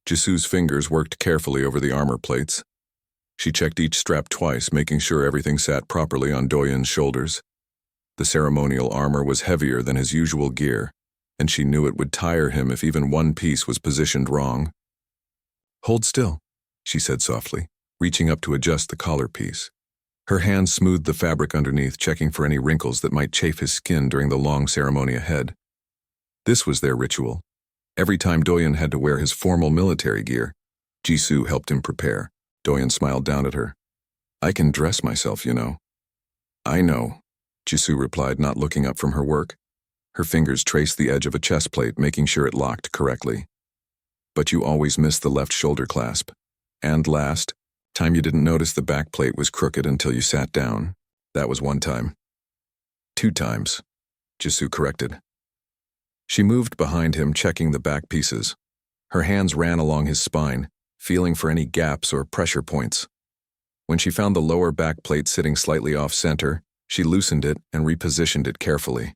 Jisoo's fingers worked carefully over the armor plates. She checked each strap twice, making sure everything sat properly on Doyen's shoulders. The ceremonial armor was heavier than his usual gear, and she knew it would tire him if even one piece was positioned wrong. "Hold still," she said softly, reaching up to adjust the collar piece. Her hand smoothed the fabric underneath, checking for any wrinkles that might chafe his skin during the long ceremony ahead. This was their ritual. Every time Doyen had to wear his formal military gear, Jisoo helped him prepare. Doyen smiled down at her. "I can dress myself, you know." "I know," Jisoo replied, not looking up from her work. Her fingers traced the edge of a chest plate, making sure it locked correctly. "But you always miss the left shoulder clasp. And last time you didn't notice the back plate was crooked until you sat down. That was one time." "2 times," Jisoo corrected. She moved behind him, checking the back pieces. Her hands ran along his spine, feeling for any gaps or pressure points. When she found the lower back plate sitting slightly off-center, she loosened it and repositioned it carefully.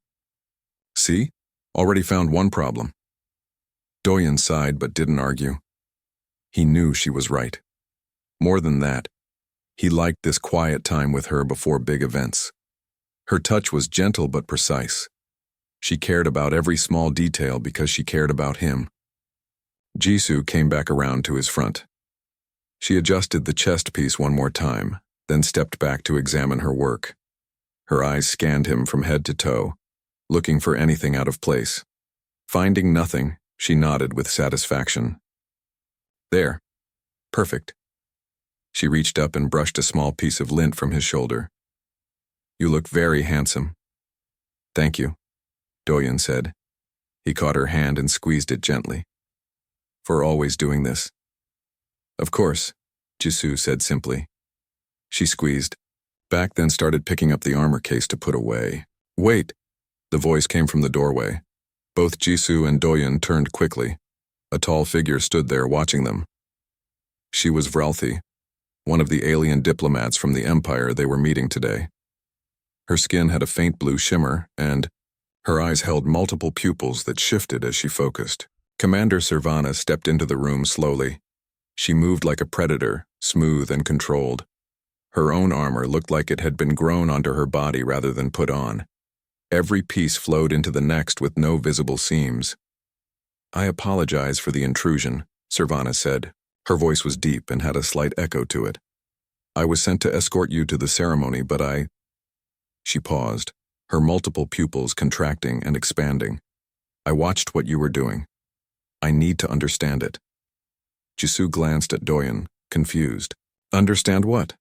"See? Already found one problem." Doyen sighed but didn't argue. He knew she was right. More than that, he liked this quiet time with her before big events. Her touch was gentle but precise. She cared about every small detail because she cared about him. Jisoo came back around to his front. She adjusted the chest piece one more time, then stepped back to examine her work. Her eyes scanned him from head to toe, looking for anything out of place. Finding nothing, she nodded with satisfaction. "There. Perfect." She reached up and brushed a small piece of lint from his shoulder. "You look very handsome." "Thank you," Doyen said. He caught her hand and squeezed it gently. "For always doing this." "Of course," Jisoo said simply. She squeezed back, then started picking up the armor case to put away. "Wait!" The voice came from the doorway. Both Jisoo and Doyen turned quickly. A tall figure stood there watching them. She was Vralthi, one of the alien diplomats from the Empire they were meeting today. Her skin had a faint blue shimmer, and her eyes held multiple pupils that shifted as she focused. Commander Sirvana stepped into the room slowly. She moved like a predator, smooth and controlled. Her own armor looked like it had been grown onto her body rather than put on. Every piece flowed into the next with no visible seams. "I apologize for the intrusion," Sirvana said. Her voice was deep and had a slight echo to it. "I was sent to escort you to the ceremony, but I—" She paused, her multiple pupils contracting and expanding. "I watched what you were doing. I need to understand it." Jisoo glanced at Doyen, confused. "Understand what?"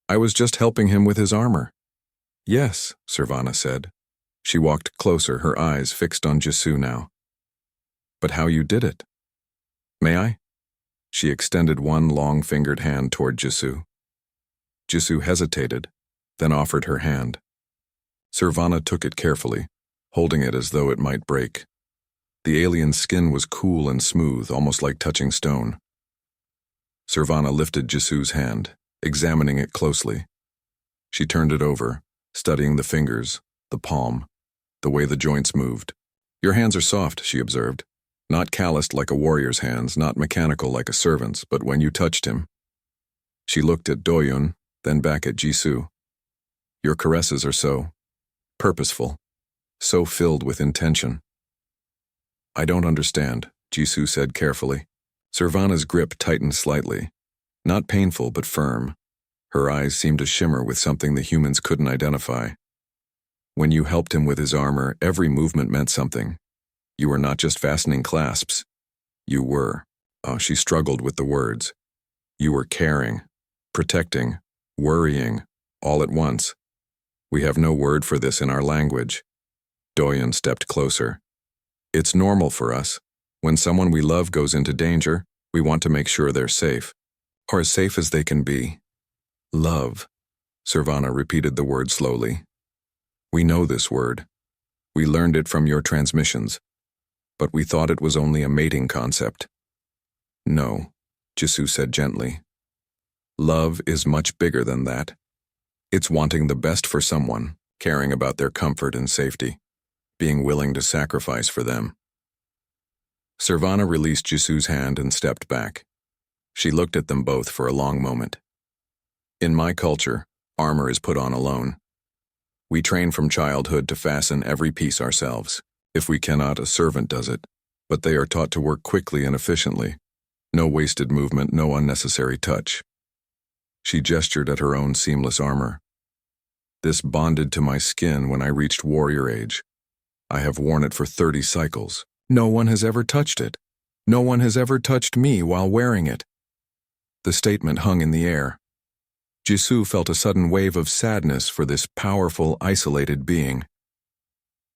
"I was just helping him with his armor." "Yes," Sirvana said. She walked closer, her eyes fixed on Jisoo now. "But how you did it?" "May I?" She extended one long-fingered hand toward Jisoo. Jisoo hesitated, then offered her hand. Sirvana took it carefully, holding it as though it might break. The alien's skin was cool and smooth, almost like touching stone. Sirvana lifted Jisoo's hand, examining it closely. She turned it over, studying the fingers, the palm, the way the joints moved. "Your hands are soft," she observed. "Not calloused like a warrior's hands, not mechanical like a servant's, but when you touched him." She looked at Doyen, then back at Jisoo. "Your caresses are so purposeful, so filled with intention." "I don't understand," Jisoo said carefully. Sirvana's grip tightened slightly. Not painful, but firm. Her eyes seemed to shimmer with something the humans couldn't identify. "When you helped him with his armor, every movement meant something. You were not just fastening clasps. You were—" she struggled with the words. "You were caring, protecting, worrying, all at once. We have no word for this in our language." Doyen stepped closer. "It's normal for us. When someone we love goes into danger, we want to make sure they're safe. Or as safe as they can be." "Love," Sirvana repeated the word slowly. "We know this word. We learned it from your transmissions. But we thought it was only a mating concept." "No," Jisoo said gently. "Love is much bigger than that. It's wanting the best for someone, caring about their comfort and safety, being willing to sacrifice for them." Sirvana released Jisu's hand and stepped back. She looked at them both for a long moment. In my culture, armor is put on alone. We train from childhood to fasten every piece ourselves. If we cannot, a servant does it, but they are taught to work quickly and efficiently. No wasted movement, no unnecessary touch. She gestured at her own seamless armor. This bonded to my skin when I reached warrior age. I have worn it for 30 cycles. No one has ever touched it. No one has ever touched me while wearing it. The statement hung in the air. Jisu felt a sudden wave of sadness for this powerful, isolated being.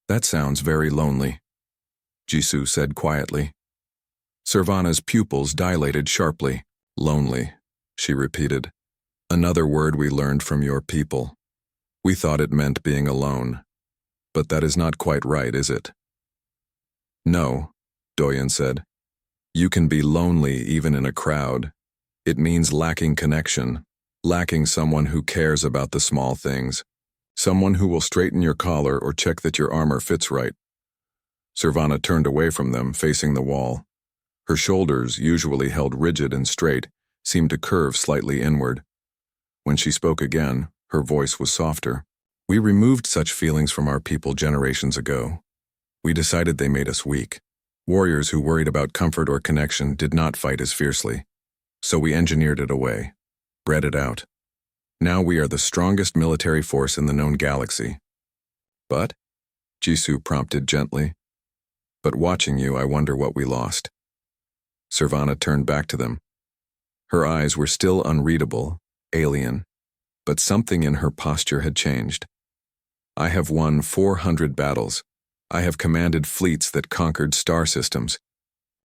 That sounds very lonely, Jisu said quietly. Sirvana's pupils dilated sharply. Lonely, she repeated. Another word we learned from your people. We thought it meant being alone. But that is not quite right, is it? No, Doyen said. You can be lonely even in a crowd. It means lacking connection, lacking someone who cares about the small things, someone who will straighten your collar or check that your armor fits right. Sirvana turned away from them, facing the wall. Her shoulders, usually held rigid and straight, seemed to curve slightly inward. When she spoke again, her voice was softer. We removed such feelings from our people generations ago. We decided they made us weak. Warriors who worried about comfort or connection did not fight as fiercely. So we engineered it away, bred it out. Now we are the strongest military force in the known galaxy. But, Jisu prompted gently, but watching you, I wonder what we lost. Sirvana turned back to them. Her eyes were still unreadable, alien, but something in her posture had changed. I have won 400 battles. I have commanded fleets that conquered star systems.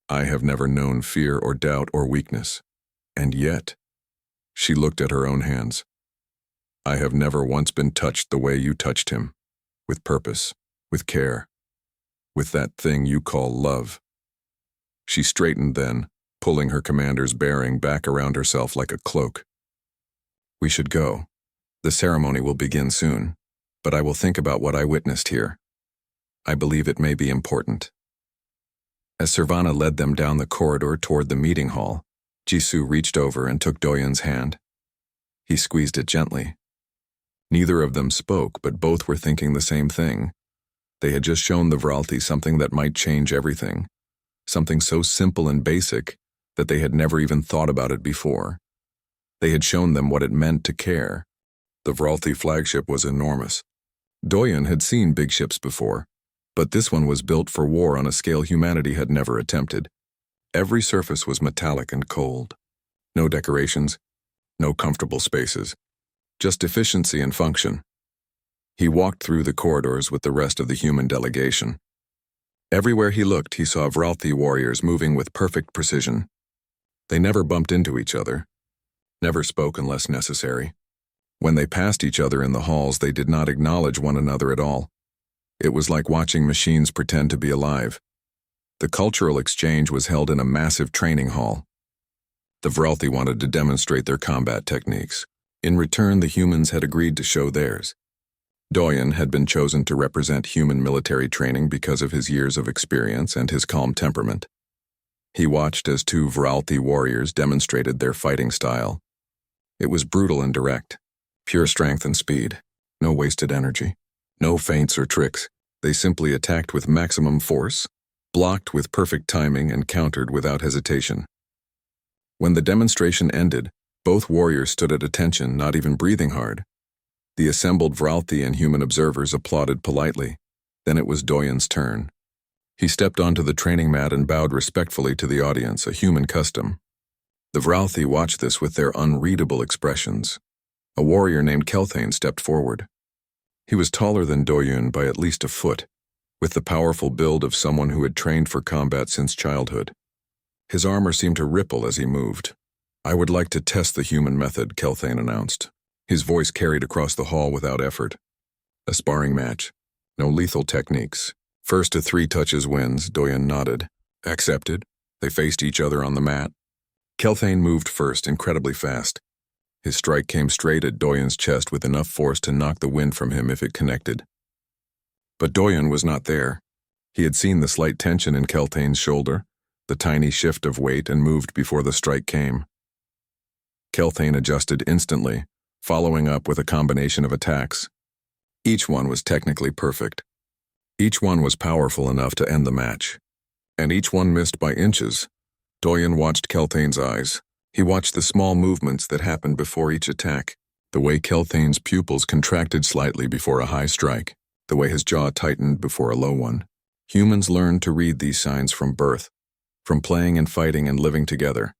I have never known fear or doubt or weakness. And yet, she looked at her own hands. I have never once been touched the way you touched him, with purpose, with care, with that thing you call love. She straightened then, pulling her commander's bearing back around herself like a cloak. We should go. The ceremony will begin soon, but I will think about what I witnessed here. I believe it may be important. As Sirvana led them down the corridor toward the meeting hall, Jisu reached over and took Doyen's hand. He squeezed it gently. Neither of them spoke, but both were thinking the same thing. They had just shown the Vralti something that might change everything, something so simple and basic that they had never even thought about it before. They had shown them what it meant to care. The Vralti flagship was enormous. Doyen had seen big ships before, but this one was built for war on a scale humanity had never attempted. Every surface was metallic and cold. No decorations, no comfortable spaces, just efficiency and function. He walked through the corridors with the rest of the human delegation. Everywhere he looked, he saw Vralti warriors moving with perfect precision. They never bumped into each other, never spoke unless necessary. When they passed each other in the halls, they did not acknowledge one another at all. It was like watching machines pretend to be alive. The cultural exchange was held in a massive training hall. The Vralti wanted to demonstrate their combat techniques. In return, the humans had agreed to show theirs. Doyen had been chosen to represent human military training because of his years of experience and his calm temperament. He watched as two Vralti warriors demonstrated their fighting style. It was brutal and direct, pure strength and speed, no wasted energy, no feints or tricks. They simply attacked with maximum force, blocked with perfect timing, and countered without hesitation. When the demonstration ended, both warriors stood at attention, not even breathing hard. The assembled Vralti and human observers applauded politely. Then it was Doyen's turn. He stepped onto the training mat and bowed respectfully to the audience, a human custom. The Vralti watched this with their unreadable expressions. A warrior named Kelthane stepped forward. He was taller than Doyen by at least a foot, with the powerful build of someone who had trained for combat since childhood. His armor seemed to ripple as he moved. I would like to test the human method, Kelthane announced. His voice carried across the hall without effort. A sparring match. No lethal techniques. First to 3 touches wins, Doyen nodded. Accepted. They faced each other on the mat. Kelthane moved first, incredibly fast. His strike came straight at Doyen's chest with enough force to knock the wind from him if it connected. But Doyen was not there. He had seen the slight tension in Kelthane's shoulder, the tiny shift of weight, and moved before the strike came. Kelthane adjusted instantly, following up with a combination of attacks. Each one was technically perfect. Each one was powerful enough to end the match. And each one missed by inches. Doyen watched Kelthane's eyes. He watched the small movements that happened before each attack, the way Kelthane's pupils contracted slightly before a high strike, the way his jaw tightened before a low one. Humans learn to read these signs from birth, from playing and fighting and living together.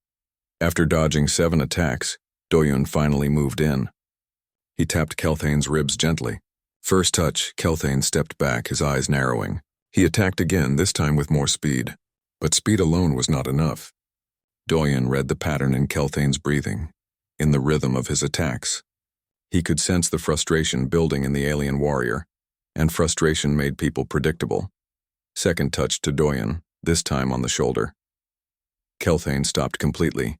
After dodging 7 attacks, Doyen finally moved in. He tapped Kelthane's ribs gently. First touch, Kelthane stepped back, his eyes narrowing. He attacked again, this time with more speed. But speed alone was not enough. Doyen read the pattern in Kelthane's breathing, in the rhythm of his attacks. He could sense the frustration building in the alien warrior, and frustration made people predictable. Second touch to Doyen, this time on the shoulder. Kelthane stopped completely.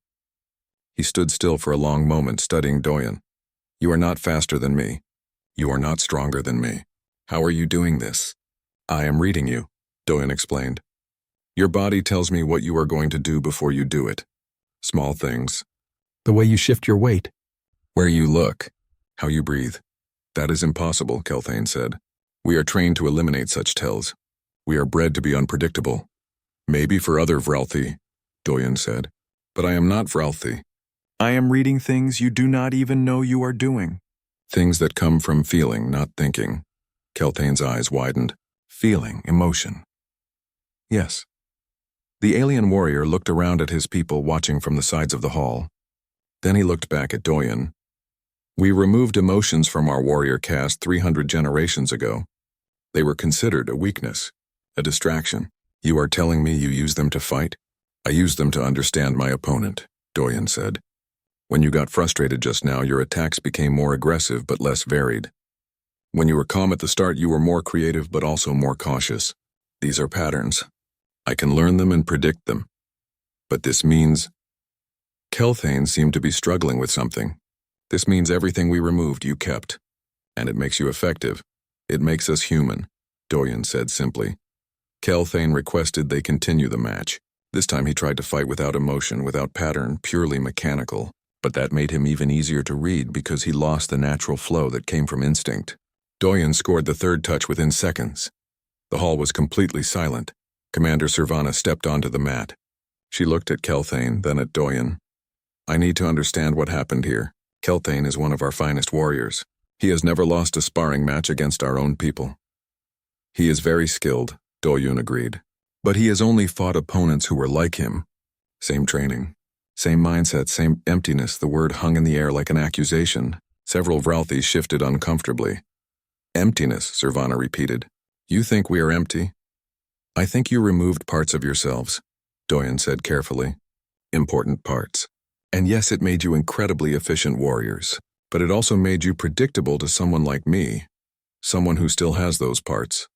He stood still for a long moment, studying Doyen. "You are not faster than me. You are not stronger than me. How are you doing this?" "I am reading you," Doyen explained. "Your body tells me what you are going to do before you do it. Small things. The way you shift your weight. Where you look. How you breathe. That is impossible," Kelthane said. "We are trained to eliminate such tells. We are bred to be unpredictable." "Maybe for other Vralthi," Doyen said. "But I am not Vralthi. I am reading things you do not even know you are doing. Things that come from feeling, not thinking." Kelthane's eyes widened. "Feeling, emotion." "Yes." The alien warrior looked around at his people watching from the sides of the hall. Then he looked back at Doyen. "We removed emotions from our warrior caste 300 generations ago. They were considered a weakness, a distraction. You are telling me you use them to fight?" "I use them to understand my opponent," Doyen said. "When you got frustrated just now, your attacks became more aggressive but less varied. When you were calm at the start, you were more creative but also more cautious. These are patterns. I can learn them and predict them. But this means..." Kelthane seemed to be struggling with something. "This means everything we removed you kept. And it makes you effective. It makes us human," Doyen said simply. Kelthane requested they continue the match. This time he tried to fight without emotion, without pattern, purely mechanical. But that made him even easier to read because he lost the natural flow that came from instinct. Doyen scored the third touch within seconds. The hall was completely silent. Commander Servana stepped onto the mat. She looked at Kelthane, then at Doyen. "I need to understand what happened here. Kelthane is one of our finest warriors. He has never lost a sparring match against our own people." "He is very skilled," Doyen agreed. "But he has only fought opponents who were like him. Same training. Same mindset, same emptiness." The word hung in the air like an accusation. Several Vralthi shifted uncomfortably. "Emptiness," Servana repeated. "You think we are empty?" "I think you removed parts of yourselves," Doyen said carefully. "Important parts. And yes, it made you incredibly efficient warriors. But it also made you predictable to someone like me. Someone who still has those parts."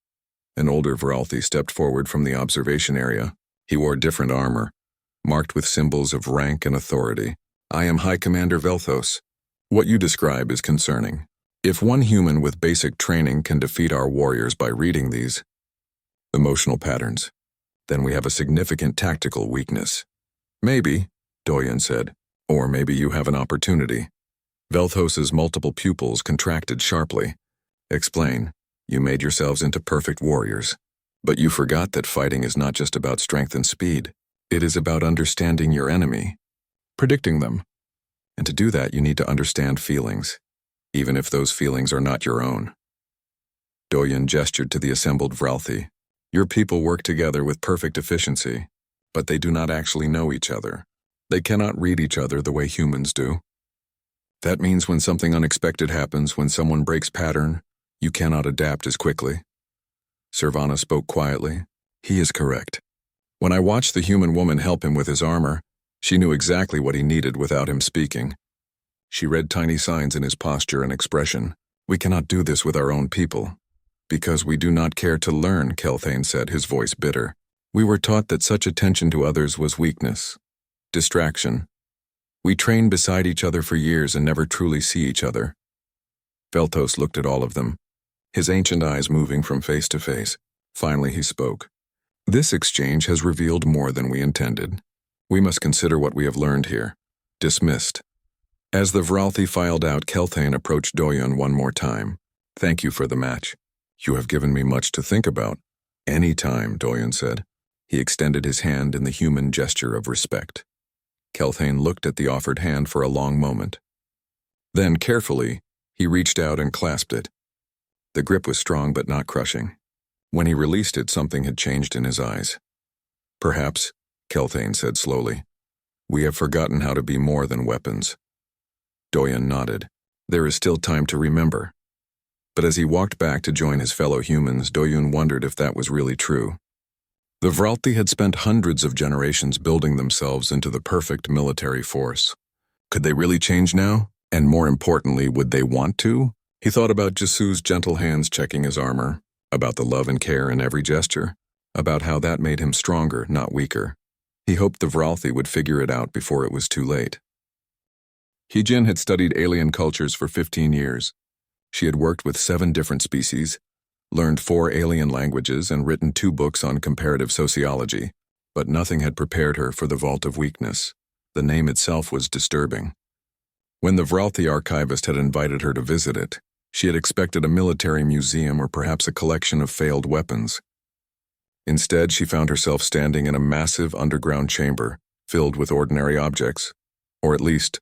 An older Vralthi stepped forward from the observation area. He wore different armor, marked with symbols of rank and authority. "I am High Commander Velthos. What you describe is concerning. If one human with basic training can defeat our warriors by reading these emotional patterns, then we have a significant tactical weakness." "Maybe," Doyen said. "Or maybe you have an opportunity." Velthos's multiple pupils contracted sharply. "Explain. You made yourselves into perfect warriors. But you forgot that fighting is not just about strength and speed. It is about understanding your enemy, predicting them. And to do that, you need to understand feelings, even if those feelings are not your own." Doyen gestured to the assembled Vralthi. "Your people work together with perfect efficiency, but they do not actually know each other. They cannot read each other the way humans do. That means when something unexpected happens, when someone breaks pattern, you cannot adapt as quickly." Servana spoke quietly. "He is correct. When I watched the human woman help him with his armor, she knew exactly what he needed without him speaking. She read tiny signs in his posture and expression. We cannot do this with our own people. Because we do not care to learn," Kelthane said, his voice bitter. "We were taught that such attention to others was weakness, distraction. We trained beside each other for years and never truly see each other." Velthos looked at all of them, his ancient eyes moving from face to face. Finally he spoke. This exchange has revealed more than we intended. We must consider what we have learned here. Dismissed. As the Vralthi filed out, Kelthane approached Doyon one more time. Thank you for the match. You have given me much to think about. Any time, Doyon said. He extended his hand in the human gesture of respect. Kelthane looked at the offered hand for a long moment. Then, carefully, he reached out and clasped it. The grip was strong but not crushing. When he released it, something had changed in his eyes. Perhaps, Kelthane said slowly, we have forgotten how to be more than weapons. Doyon nodded. There is still time to remember. But as he walked back to join his fellow humans, Doyon wondered if that was really true. The Vralthi had spent hundreds of generations building themselves into the perfect military force. Could they really change now? And more importantly, would they want to? He thought about Jasu's gentle hands checking his armor, about the love and care in every gesture, about how that made him stronger, not weaker. He hoped the Vralthi would figure it out before it was too late. Hijin had studied alien cultures for 15 years. She had worked with 7 different species, learned 4 alien languages, and written 2 books on comparative sociology, but nothing had prepared her for the Vault of Weakness. The name itself was disturbing. When the Vralthi archivist had invited her to visit it, she had expected a military museum or perhaps a collection of failed weapons. Instead, she found herself standing in a massive underground chamber filled with ordinary objects, or at least,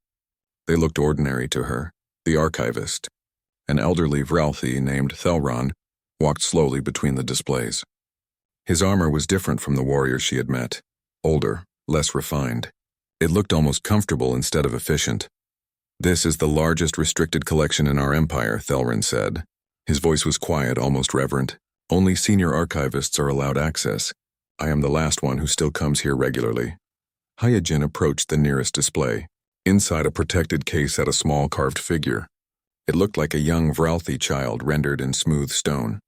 they looked ordinary to her. The archivist, an elderly Vralthi named Thelron, walked slowly between the displays. His armor was different from the warriors she had met, older, less refined. It looked almost comfortable instead of efficient. This is the largest restricted collection in our empire, Thelron said. His voice was quiet, almost reverent. Only senior archivists are allowed access. I am the last one who still comes here regularly. Hyojin approached the nearest display. Inside a protected case sat a small carved figure. It looked like a young Vralthi child rendered in smooth stone.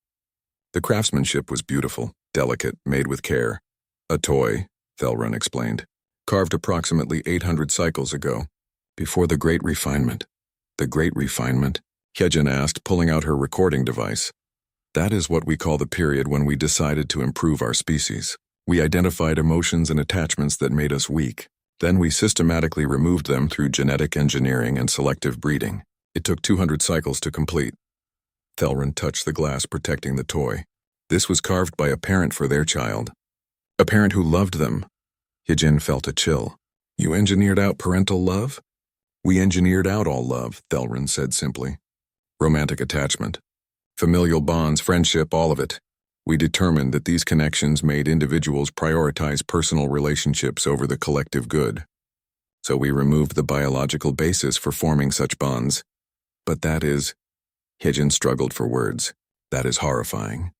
The craftsmanship was beautiful, delicate, made with care. A toy, Thelron explained, carved approximately 800 cycles ago, before the Great Refinement. The Great Refinement? Hyojin asked, pulling out her recording device. That is what we call the period when we decided to improve our species. We identified emotions and attachments that made us weak. Then we systematically removed them through genetic engineering and selective breeding. It took 200 cycles to complete. Thelron touched the glass protecting the toy. This was carved by a parent for their child. A parent who loved them. Hyojin felt a chill. You engineered out parental love? We engineered out all love, Thelron said simply. Romantic attachment. Familial bonds, friendship, all of it. We determined that these connections made individuals prioritize personal relationships over the collective good. So we removed the biological basis for forming such bonds. But that is... Hyojin struggled for words. That is horrifying.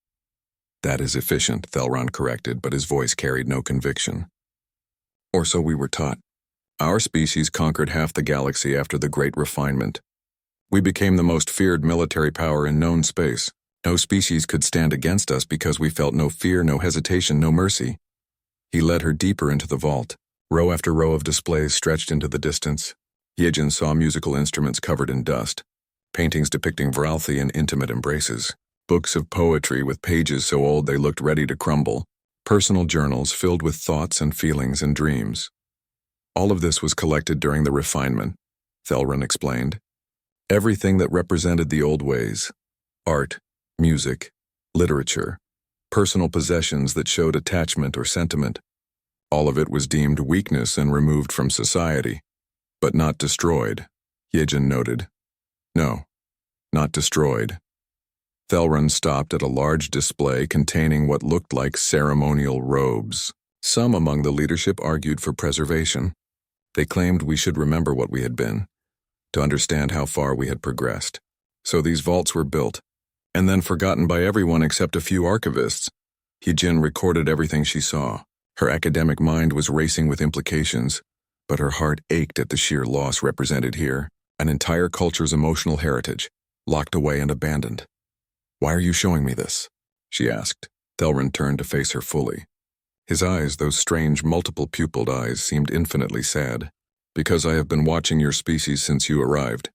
That is efficient, Thelron corrected, but his voice carried no conviction. Or so we were taught. Our species conquered half the galaxy after the Great Refinement. We became the most feared military power in known space. No species could stand against us because we felt no fear, no hesitation, no mercy. He led her deeper into the vault. Row after row of displays stretched into the distance. Hyojin saw musical instruments covered in dust, paintings depicting Vralthi in intimate embraces, books of poetry with pages so old they looked ready to crumble, personal journals filled with thoughts and feelings and dreams. All of this was collected during the refinement, Thelron explained. Everything that represented the old ways. Art, music, literature, personal possessions that showed attachment or sentiment. All of it was deemed weakness and removed from society. But not destroyed, Hyojin noted. No, not destroyed. Thelron stopped at a large display containing what looked like ceremonial robes. Some among the leadership argued for preservation. They claimed we should remember what we had been, to understand how far we had progressed. So these vaults were built, and then forgotten by everyone except a few archivists. Hyojin recorded everything she saw. Her academic mind was racing with implications, but her heart ached at the sheer loss represented here, an entire culture's emotional heritage, locked away and abandoned. Why are you showing me this? She asked. Thelron turned to face her fully. His eyes, those strange multiple-pupilled eyes, seemed infinitely sad. Because I have been watching your species since you arrived.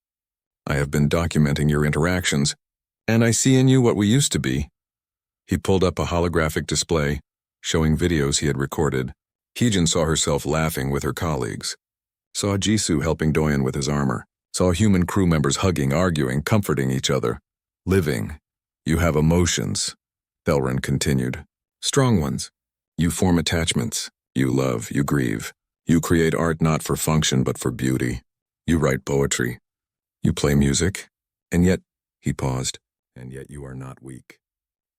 I have been documenting your interactions, and I see in you what we used to be. He pulled up a holographic display, showing videos he had recorded. Heejin saw herself laughing with her colleagues, saw Jisoo helping Doyen with his armor, saw human crew members hugging, arguing, comforting each other. Living. You have emotions, Thelrin continued. Strong ones. You form attachments. You love, you grieve. You create art not for function but for beauty. You write poetry. You play music. And yet, he paused, and yet you are not weak.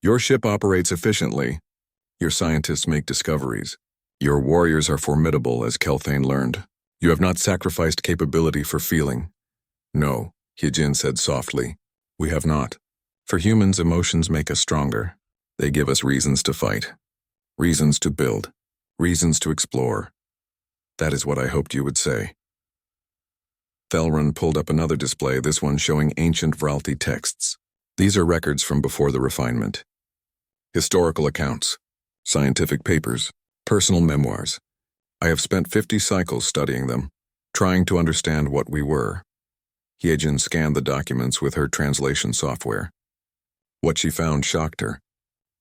Your ship operates efficiently. Your scientists make discoveries. Your warriors are formidable, as Kelthane learned. You have not sacrificed capability for feeling. No, Hyejin said softly. We have not. For humans, emotions make us stronger. They give us reasons to fight, reasons to build, reasons to explore. That is what I hoped you would say. Thelrin pulled up another display, this one showing ancient Vralti texts. These are records from before the refinement. Historical accounts, scientific papers, personal memoirs. I have spent 50 cycles studying them, trying to understand what we were. Hyejin scanned the documents with her translation software. What she found shocked her.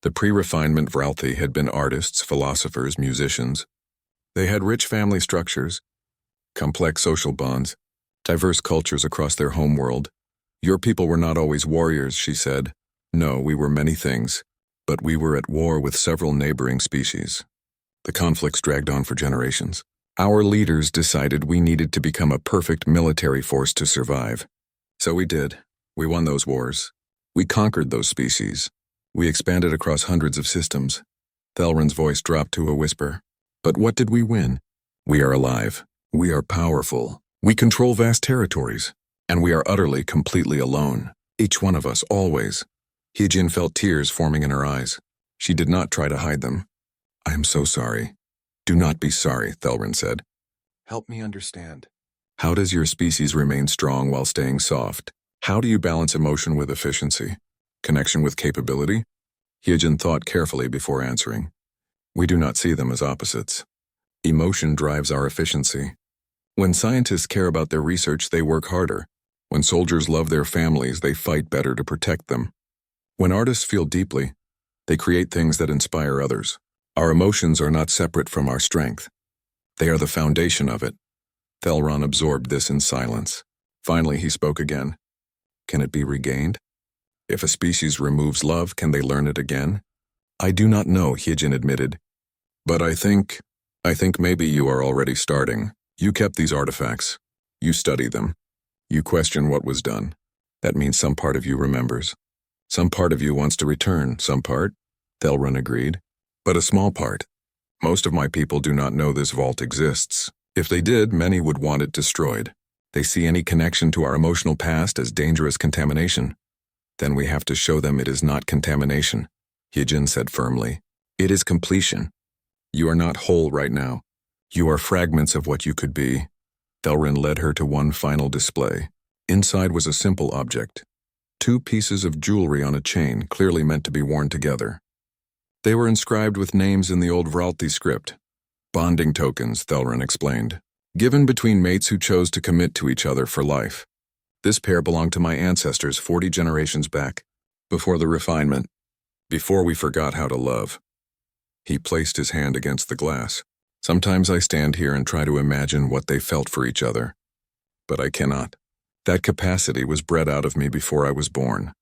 The pre-refinement Vralti had been artists, philosophers, musicians. They had rich family structures, complex social bonds, diverse cultures across their homeworld. Your people were not always warriors, she said. No, we were many things, but we were at war with several neighboring species. The conflicts dragged on for generations. Our leaders decided we needed to become a perfect military force to survive. So we did. We won those wars. We conquered those species. We expanded across hundreds of systems. Thelrin's voice dropped to a whisper. But what did we win? We are alive. We are powerful. We control vast territories. And we are utterly, completely alone. Each one of us, always. Hyejin felt tears forming in her eyes. She did not try to hide them. I am so sorry. Do not be sorry, Thelrin said. Help me understand. How does your species remain strong while staying soft? How do you balance emotion with efficiency? Connection with capability? Hyejin thought carefully before answering. We do not see them as opposites. Emotion drives our efficiency. When scientists care about their research, they work harder. When soldiers love their families, they fight better to protect them. When artists feel deeply, they create things that inspire others. Our emotions are not separate from our strength. They are the foundation of it. Thelrin absorbed this in silence. Finally, he spoke again. Can it be regained? If a species removes love, can they learn it again? I do not know, Hyejin admitted. But I think maybe you are already starting. You kept these artifacts. You study them. You question what was done. That means some part of you remembers. Some part of you wants to return, some part, Thelrin agreed. But a small part. Most of my people do not know this vault exists. If they did, many would want it destroyed. They see any connection to our emotional past as dangerous contamination. Then we have to show them it is not contamination, Hyejin said firmly. It is completion. You are not whole right now. You are fragments of what you could be. Thelrin led her to one final display. Inside was a simple object. 2 pieces of jewelry on a chain, clearly meant to be worn together. They were inscribed with names in the old Vralti script. Bonding tokens, Thelrin explained. Given between mates who chose to commit to each other for life. This pair belonged to my ancestors 40 generations back, before the refinement, before we forgot how to love. He placed his hand against the glass. Sometimes I stand here and try to imagine what they felt for each other. But I cannot. That capacity was bred out of me before I was born.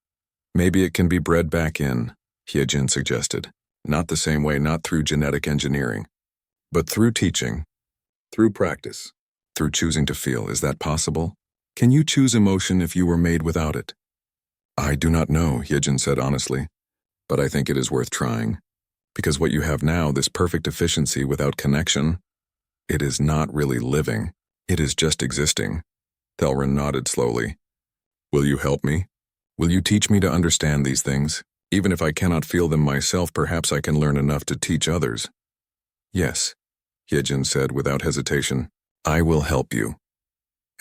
Maybe it can be bred back in, Hyejin suggested. Not the same way, not through genetic engineering, but through teaching, through practice, through choosing to feel. Is that possible? Can you choose emotion if you were made without it? I do not know, Hyejin said honestly, but I think it is worth trying. Because what you have now, this perfect efficiency without connection, it is not really living. It is just existing. Thelrin nodded slowly. Will you help me? Will you teach me to understand these things? Even if I cannot feel them myself, perhaps I can learn enough to teach others. Yes, Hyejin said without hesitation. I will help you.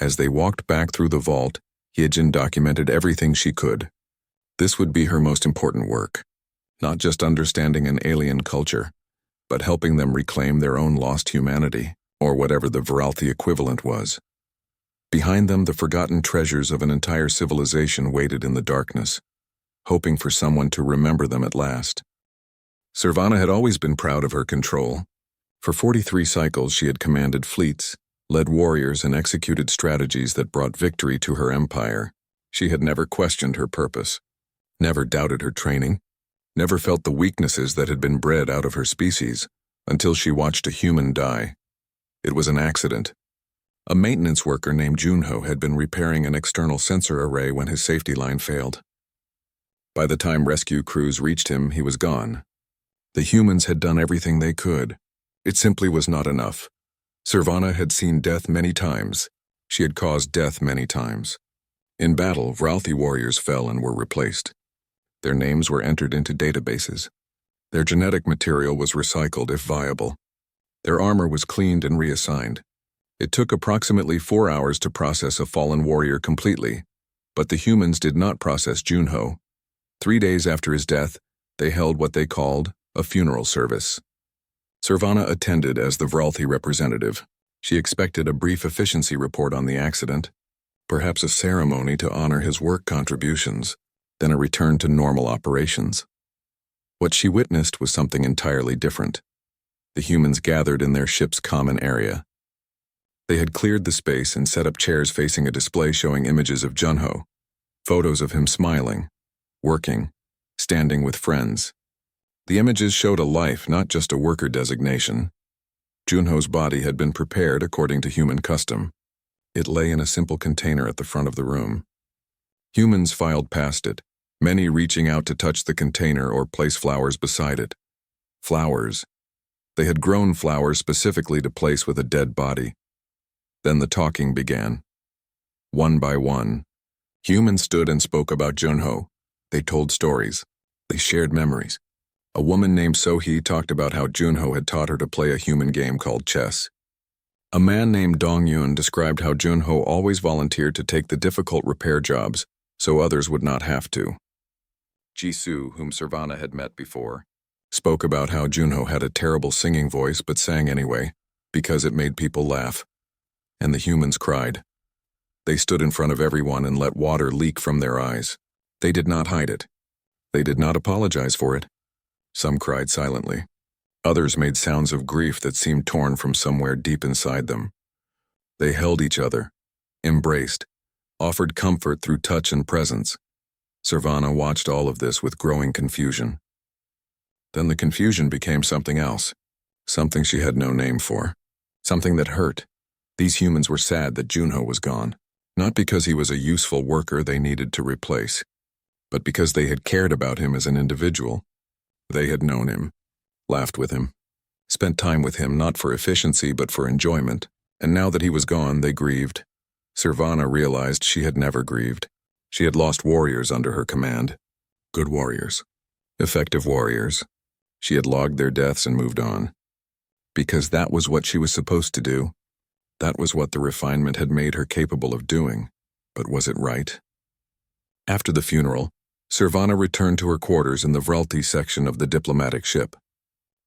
As they walked back through the vault, Hyejin documented everything she could. This would be her most important work. Not just understanding an alien culture, but helping them reclaim their own lost humanity, or whatever the Vralti equivalent was. Behind them, the forgotten treasures of an entire civilization waited in the darkness, hoping for someone to remember them at last. Sirvana had always been proud of her control. For 43 cycles she had commanded fleets, led warriors, and executed strategies that brought victory to her empire. She had never questioned her purpose, never doubted her training, never felt the weaknesses that had been bred out of her species, until she watched a human die. It was an accident. A maintenance worker named Junho had been repairing an external sensor array when his safety line failed. By the time rescue crews reached him, he was gone. The humans had done everything they could. It simply was not enough. Sirvana had seen death many times. She had caused death many times. In battle, Vralthi warriors fell and were replaced. Their names were entered into databases. Their genetic material was recycled if viable. Their armor was cleaned and reassigned. It took approximately 4 hours to process a fallen warrior completely, but the humans did not process Junho. 3 days after his death, they held what they called a funeral service. Sirvana attended as the Vralthi representative. She expected a brief efficiency report on the accident, perhaps a ceremony to honor his work contributions, then a return to normal operations. What she witnessed was something entirely different. The humans gathered in their ship's common area. They had cleared the space and set up chairs facing a display showing images of Junho, photos of him smiling, working, standing with friends. The images showed a life, not just a worker designation. Junho's body had been prepared according to human custom. It lay in a simple container at the front of the room. Humans filed past it, many reaching out to touch the container or place flowers beside it. Flowers. They had grown flowers specifically to place with a dead body. Then the talking began. One by one, humans stood and spoke about Junho. They told stories. They shared memories. A woman named Sohee talked about how Junho had taught her to play a human game called chess. A man named Dongyun described how Junho always volunteered to take the difficult repair jobs so others would not have to. Jisoo, whom Sirvana had met before, spoke about how Junho had a terrible singing voice but sang anyway, because it made people laugh. And the humans cried. They stood in front of everyone and let water leak from their eyes. They did not hide it. They did not apologize for it. Some cried silently. Others made sounds of grief that seemed torn from somewhere deep inside them. They held each other, embraced, offered comfort through touch and presence. Sirvana watched all of this with growing confusion. Then the confusion became something else, something she had no name for, something that hurt. These humans were sad that Junho was gone, not because he was a useful worker they needed to replace, but because they had cared about him as an individual. They had known him, laughed with him, spent time with him not for efficiency but for enjoyment, and now that he was gone, they grieved. Sirvana realized she had never grieved. She had lost warriors under her command. Good warriors. Effective warriors. She had logged their deaths and moved on. Because that was what she was supposed to do. That was what the refinement had made her capable of doing. But was it right? After the funeral, Sirvana returned to her quarters in the Vralthi section of the diplomatic ship.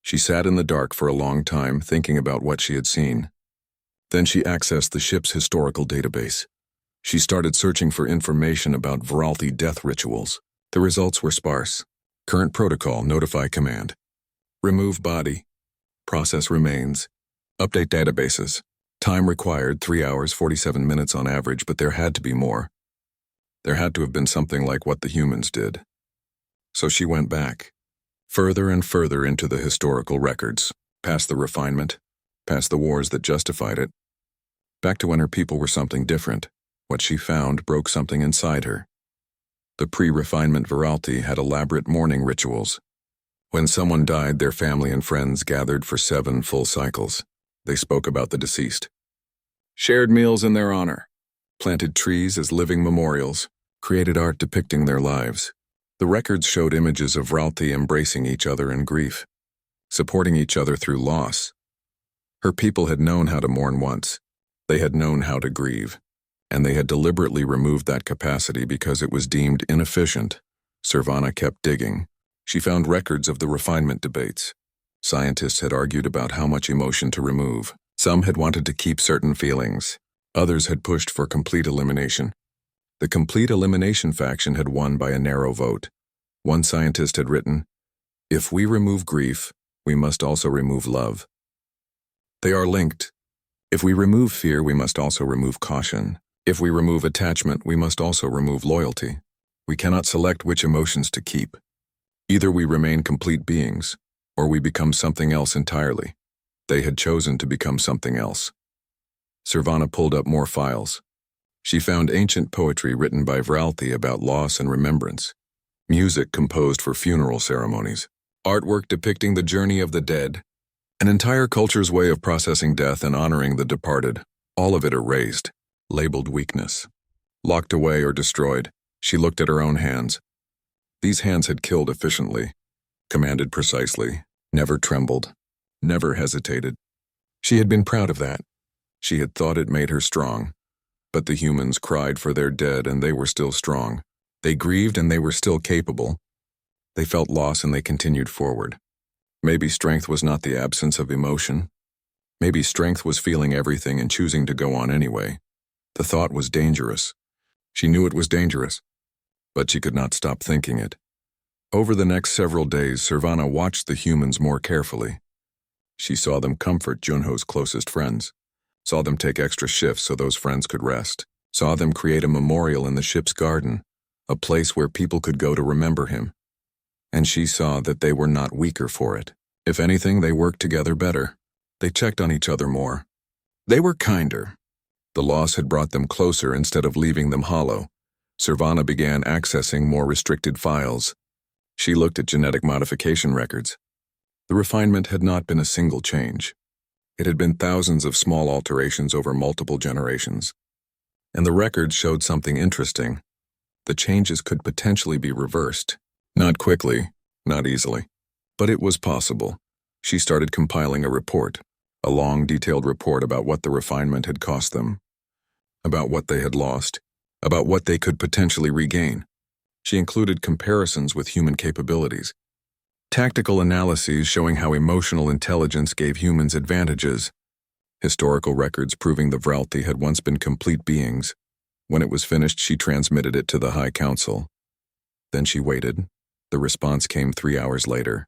She sat in the dark for a long time, thinking about what she had seen. Then she accessed the ship's historical database. She started searching for information about Vralthi death rituals. The results were sparse. Current protocol, notify command. Remove body. Process remains. Update databases. Time required 3 hours 47 minutes on average, but there had to be more. There had to have been something like what the humans did. So she went back, further and further into the historical records, past the refinement, past the wars that justified it, back to when her people were something different. What she found broke something inside her. The pre-refinement Vralthi had elaborate mourning rituals. When someone died, their family and friends gathered for 7 full cycles. They spoke about the deceased. Shared meals in their honor. Planted trees as living memorials, created art depicting their lives. The records showed images of Vralthi embracing each other in grief, supporting each other through loss. Her people had known how to mourn once. They had known how to grieve, and they had deliberately removed that capacity because it was deemed inefficient. Sirvana kept digging. She found records of the refinement debates. Scientists had argued about how much emotion to remove. Some had wanted to keep certain feelings. Others had pushed for complete elimination. The complete elimination faction had won by a narrow vote. One scientist had written, If we remove grief, we must also remove love. They are linked. If we remove fear, we must also remove caution. If we remove attachment, we must also remove loyalty. We cannot select which emotions to keep. Either we remain complete beings, or we become something else entirely. They had chosen to become something else. Sirvana pulled up more files. She found ancient poetry written by Vralthi about loss and remembrance, music composed for funeral ceremonies, artwork depicting the journey of the dead, an entire culture's way of processing death and honoring the departed, all of it erased, labeled weakness. Locked away or destroyed, she looked at her own hands. These hands had killed efficiently, commanded precisely, never trembled, never hesitated. She had been proud of that. She had thought it made her strong. But the humans cried for their dead and they were still strong. They grieved and they were still capable. They felt loss and they continued forward. Maybe strength was not the absence of emotion. Maybe strength was feeling everything and choosing to go on anyway. The thought was dangerous. She knew it was dangerous, but she could not stop thinking it. Over the next several days, Sirvana watched the humans more carefully. She saw them comfort Junho's closest friends, saw them take extra shifts so those friends could rest, saw them create a memorial in the ship's garden, a place where people could go to remember him. And she saw that they were not weaker for it. If anything, they worked together better. They checked on each other more. They were kinder. The loss had brought them closer instead of leaving them hollow. Sirvana began accessing more restricted files. She looked at genetic modification records. The refinement had not been a single change. It had been thousands of small alterations over multiple generations. And the records showed something interesting. The changes could potentially be reversed. Not quickly, not easily. But it was possible. She started compiling a report, a long, detailed report about what the refinement had cost them, about what they had lost, about what they could potentially regain. She included comparisons with human capabilities, tactical analyses showing how emotional intelligence gave humans advantages, historical records proving the Vralthi had once been complete beings. When it was finished, she transmitted it to the High Council. Then she waited. The response came 3 hours later.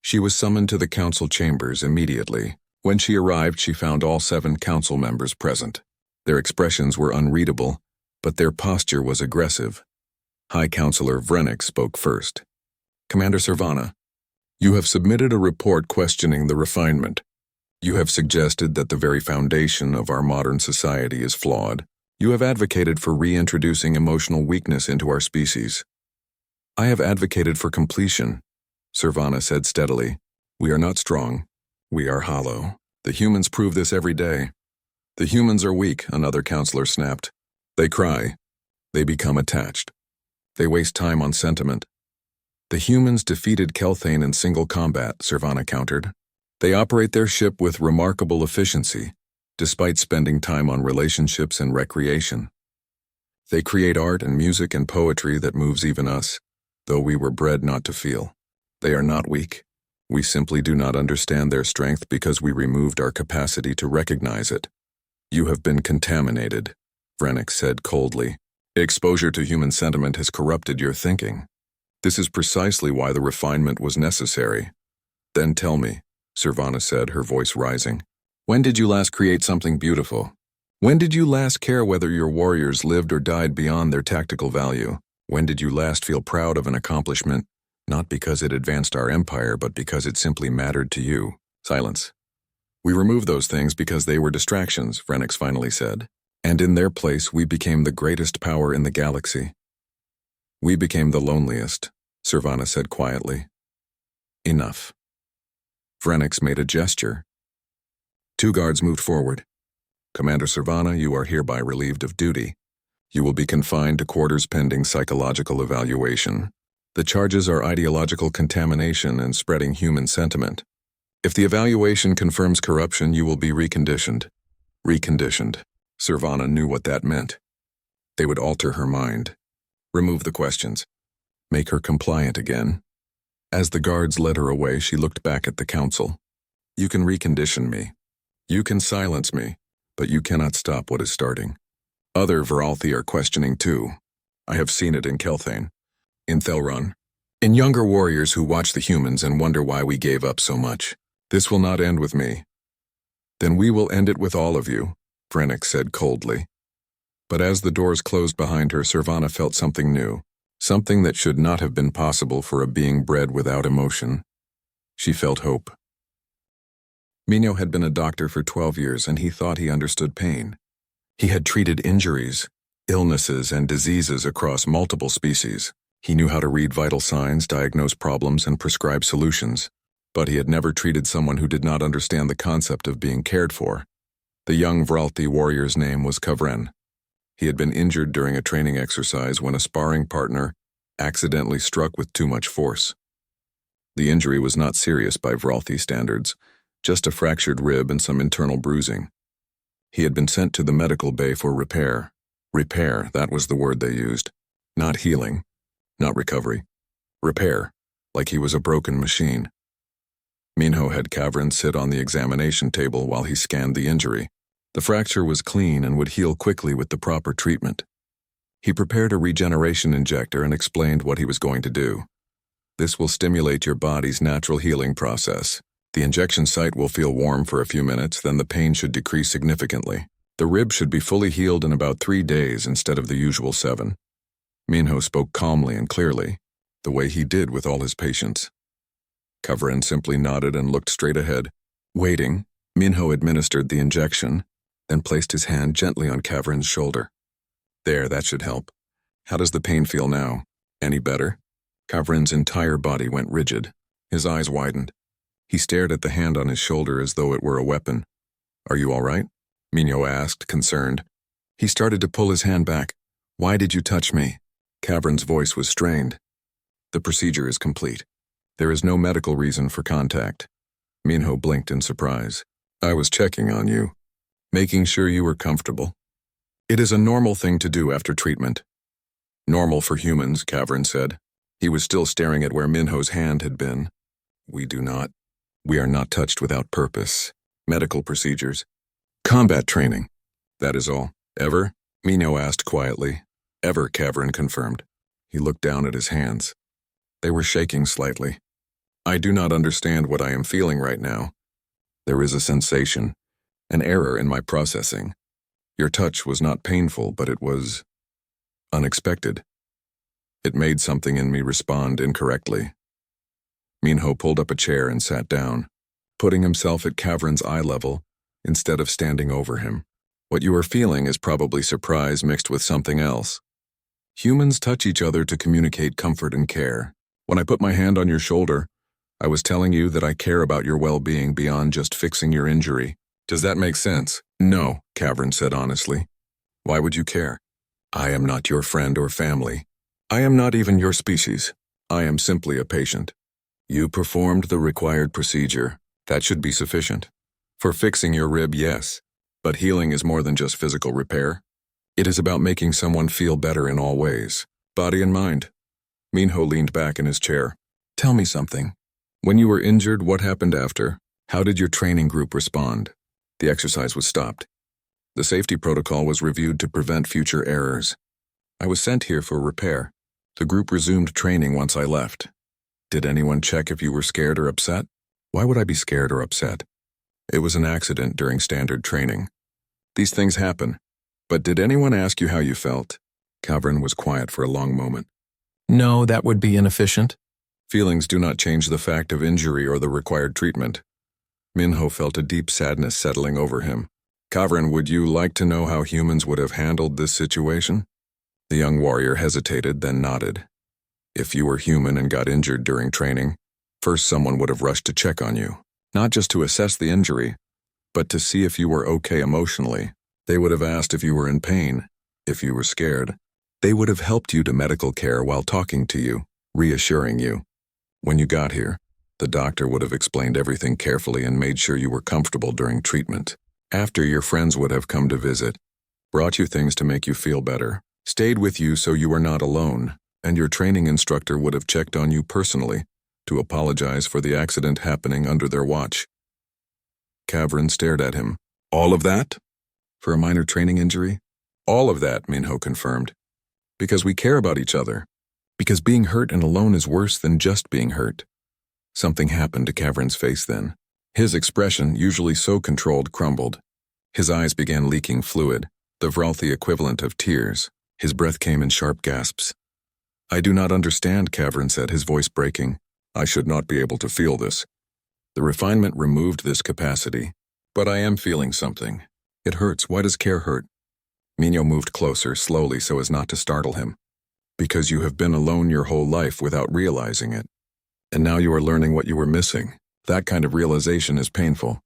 She was summoned to the council chambers immediately. When she arrived, she found all 7 council members present. Their expressions were unreadable, but their posture was aggressive. High Counselor Vrennik spoke first. Commander Sirvana, you have submitted a report questioning the refinement. You have suggested that the very foundation of our modern society is flawed. You have advocated for reintroducing emotional weakness into our species. I have advocated for completion, Sirvana said steadily. We are not strong. We are hollow. The humans prove this every day. The humans are weak, another counselor snapped. They cry. They become attached. They waste time on sentiment. The humans defeated Kelthane in single combat, Sirvana countered. They operate their ship with remarkable efficiency, despite spending time on relationships and recreation. They create art and music and poetry that moves even us, though we were bred not to feel. They are not weak. We simply do not understand their strength because we removed our capacity to recognize it. You have been contaminated, Vrennik said coldly. Exposure to human sentiment has corrupted your thinking. This is precisely why the refinement was necessary. Then tell me, Sirvana said, her voice rising. When did you last create something beautiful? When did you last care whether your warriors lived or died beyond their tactical value? When did you last feel proud of an accomplishment, not because it advanced our empire, but because it simply mattered to you? Silence. We removed those things because they were distractions, Vrennik finally said. And in their place, we became the greatest power in the galaxy. We became the loneliest, Sirvana said quietly. Enough. Vrennik made a gesture. 2 guards moved forward. Commander Sirvana, you are hereby relieved of duty. You will be confined to quarters pending psychological evaluation. The charges are ideological contamination and spreading human sentiment. If the evaluation confirms corruption, you will be reconditioned. Reconditioned. Sirvana knew what that meant. They would alter her mind. Remove the questions. Make her compliant again. As the guards led her away, she looked back at the council. You can recondition me. You can silence me, but you cannot stop what is starting. Other Vralthi are questioning too. I have seen it in Kelthane, in Thelron, In younger warriors who watch the humans and wonder why we gave up so much. This will not end with me. Then we will end it with all of you, Vrennik said coldly. But as the doors closed behind her, Sirvana felt something new, something that should not have been possible for a being bred without emotion. She felt hope. Minho had been a doctor for 12 years and he thought he understood pain. He had treated injuries, illnesses, and diseases across multiple species. He knew how to read vital signs, diagnose problems, and prescribe solutions. But he had never treated someone who did not understand the concept of being cared for. The young Vralti warrior's name was Kavren. He had been injured during a training exercise when a sparring partner accidentally struck with too much force. The injury was not serious by Vralti standards, just a fractured rib and some internal bruising. He had been sent to the medical bay for repair. Repair, that was the word they used. Not healing, not recovery. Repair, like he was a broken machine. Minho had Kavren sit on the examination table while he scanned the injury. The fracture was clean and would heal quickly with the proper treatment. He prepared a regeneration injector and explained what he was going to do. This will stimulate your body's natural healing process. The injection site will feel warm for a few minutes, then the pain should decrease significantly. The rib should be fully healed in about 3 days instead of the usual 7. Minho spoke calmly and clearly, the way he did with all his patients. Kavren simply nodded and looked straight ahead. Waiting, Minho administered the injection, then placed his hand gently on Kavren's shoulder. There, that should help. How does the pain feel now? Any better? Kavren's entire body went rigid. His eyes widened. He stared at the hand on his shoulder as though it were a weapon. Are you all right? Minho asked, concerned. He started to pull his hand back. Why did you touch me? Kavren's voice was strained. The procedure is complete. There is no medical reason for contact. Minho blinked in surprise. I was checking on you, making sure you were comfortable. It is a normal thing to do after treatment. Normal for humans, Kavren said. He was still staring at where Minho's hand had been. We are not touched without purpose. Medical procedures. Combat training. That is all. Ever? Minho asked quietly. Ever, Kavren confirmed. He looked down at his hands. They were shaking slightly. I do not understand what I am feeling right now. There is a sensation, an error in my processing. Your touch was not painful, but it was unexpected. It made something in me respond incorrectly. Minho pulled up a chair and sat down, putting himself at Kavren's eye level instead of standing over him. What you are feeling is probably surprise mixed with something else. Humans touch each other to communicate comfort and care. When I put my hand on your shoulder, I was telling you that I care about your well-being beyond just fixing your injury. Does that make sense? No, Kavren said honestly. Why would you care? I am not your friend or family. I am not even your species. I am simply a patient. You performed the required procedure. That should be sufficient. For fixing your rib, yes. But healing is more than just physical repair. It is about making someone feel better in all ways, body and mind. Minho leaned back in his chair. Tell me something. When you were injured, what happened after? How did your training group respond? The exercise was stopped. The safety protocol was reviewed to prevent future errors. I was sent here for repair. The group resumed training once I left. Did anyone check if you were scared or upset? Why would I be scared or upset? It was an accident during standard training. These things happen. But did anyone ask you how you felt? Kavren was quiet for a long moment. No, that would be inefficient. Feelings do not change the fact of injury or the required treatment. Minho felt a deep sadness settling over him. Kavren, would you like to know how humans would have handled this situation? The young warrior hesitated, then nodded. If you were human and got injured during training, first someone would have rushed to check on you. Not just to assess the injury, but to see if you were okay emotionally. They would have asked if you were in pain, if you were scared. They would have helped you to medical care while talking to you, reassuring you. When you got here, the doctor would have explained everything carefully and made sure you were comfortable during treatment. After, your friends would have come to visit, brought you things to make you feel better, stayed with you so you were not alone, and your training instructor would have checked on you personally to apologize for the accident happening under their watch. Kavren stared at him. All of that? For a minor training injury? All of that, Minho confirmed. Because we care about each other. Because being hurt and alone is worse than just being hurt. Something happened to Cavern's face then. His expression, usually so controlled, crumbled. His eyes began leaking fluid, the Vralthi equivalent of tears. His breath came in sharp gasps. "I do not understand," Cavern said, his voice breaking. "I should not be able to feel this. The refinement removed this capacity. But I am feeling something. It hurts. Why does care hurt?" Minho moved closer, slowly so as not to startle him. "Because you have been alone your whole life without realizing it. And now you are learning what you were missing. That kind of realization is painful."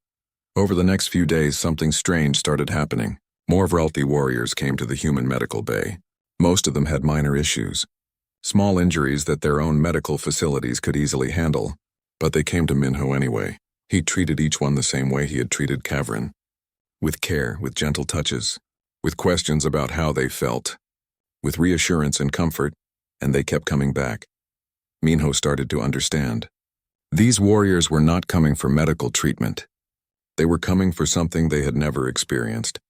Over the next few days, something strange started happening. More Vralthi warriors came to the human medical bay. Most of them had minor issues. Small injuries that their own medical facilities could easily handle. But they came to Minho anyway. He treated each one the same way he had treated Cavern. With care, with gentle touches, with questions about how they felt, with reassurance and comfort, and they kept coming back. Minho started to understand. These warriors were not coming for medical treatment. They were coming for something they had never experienced.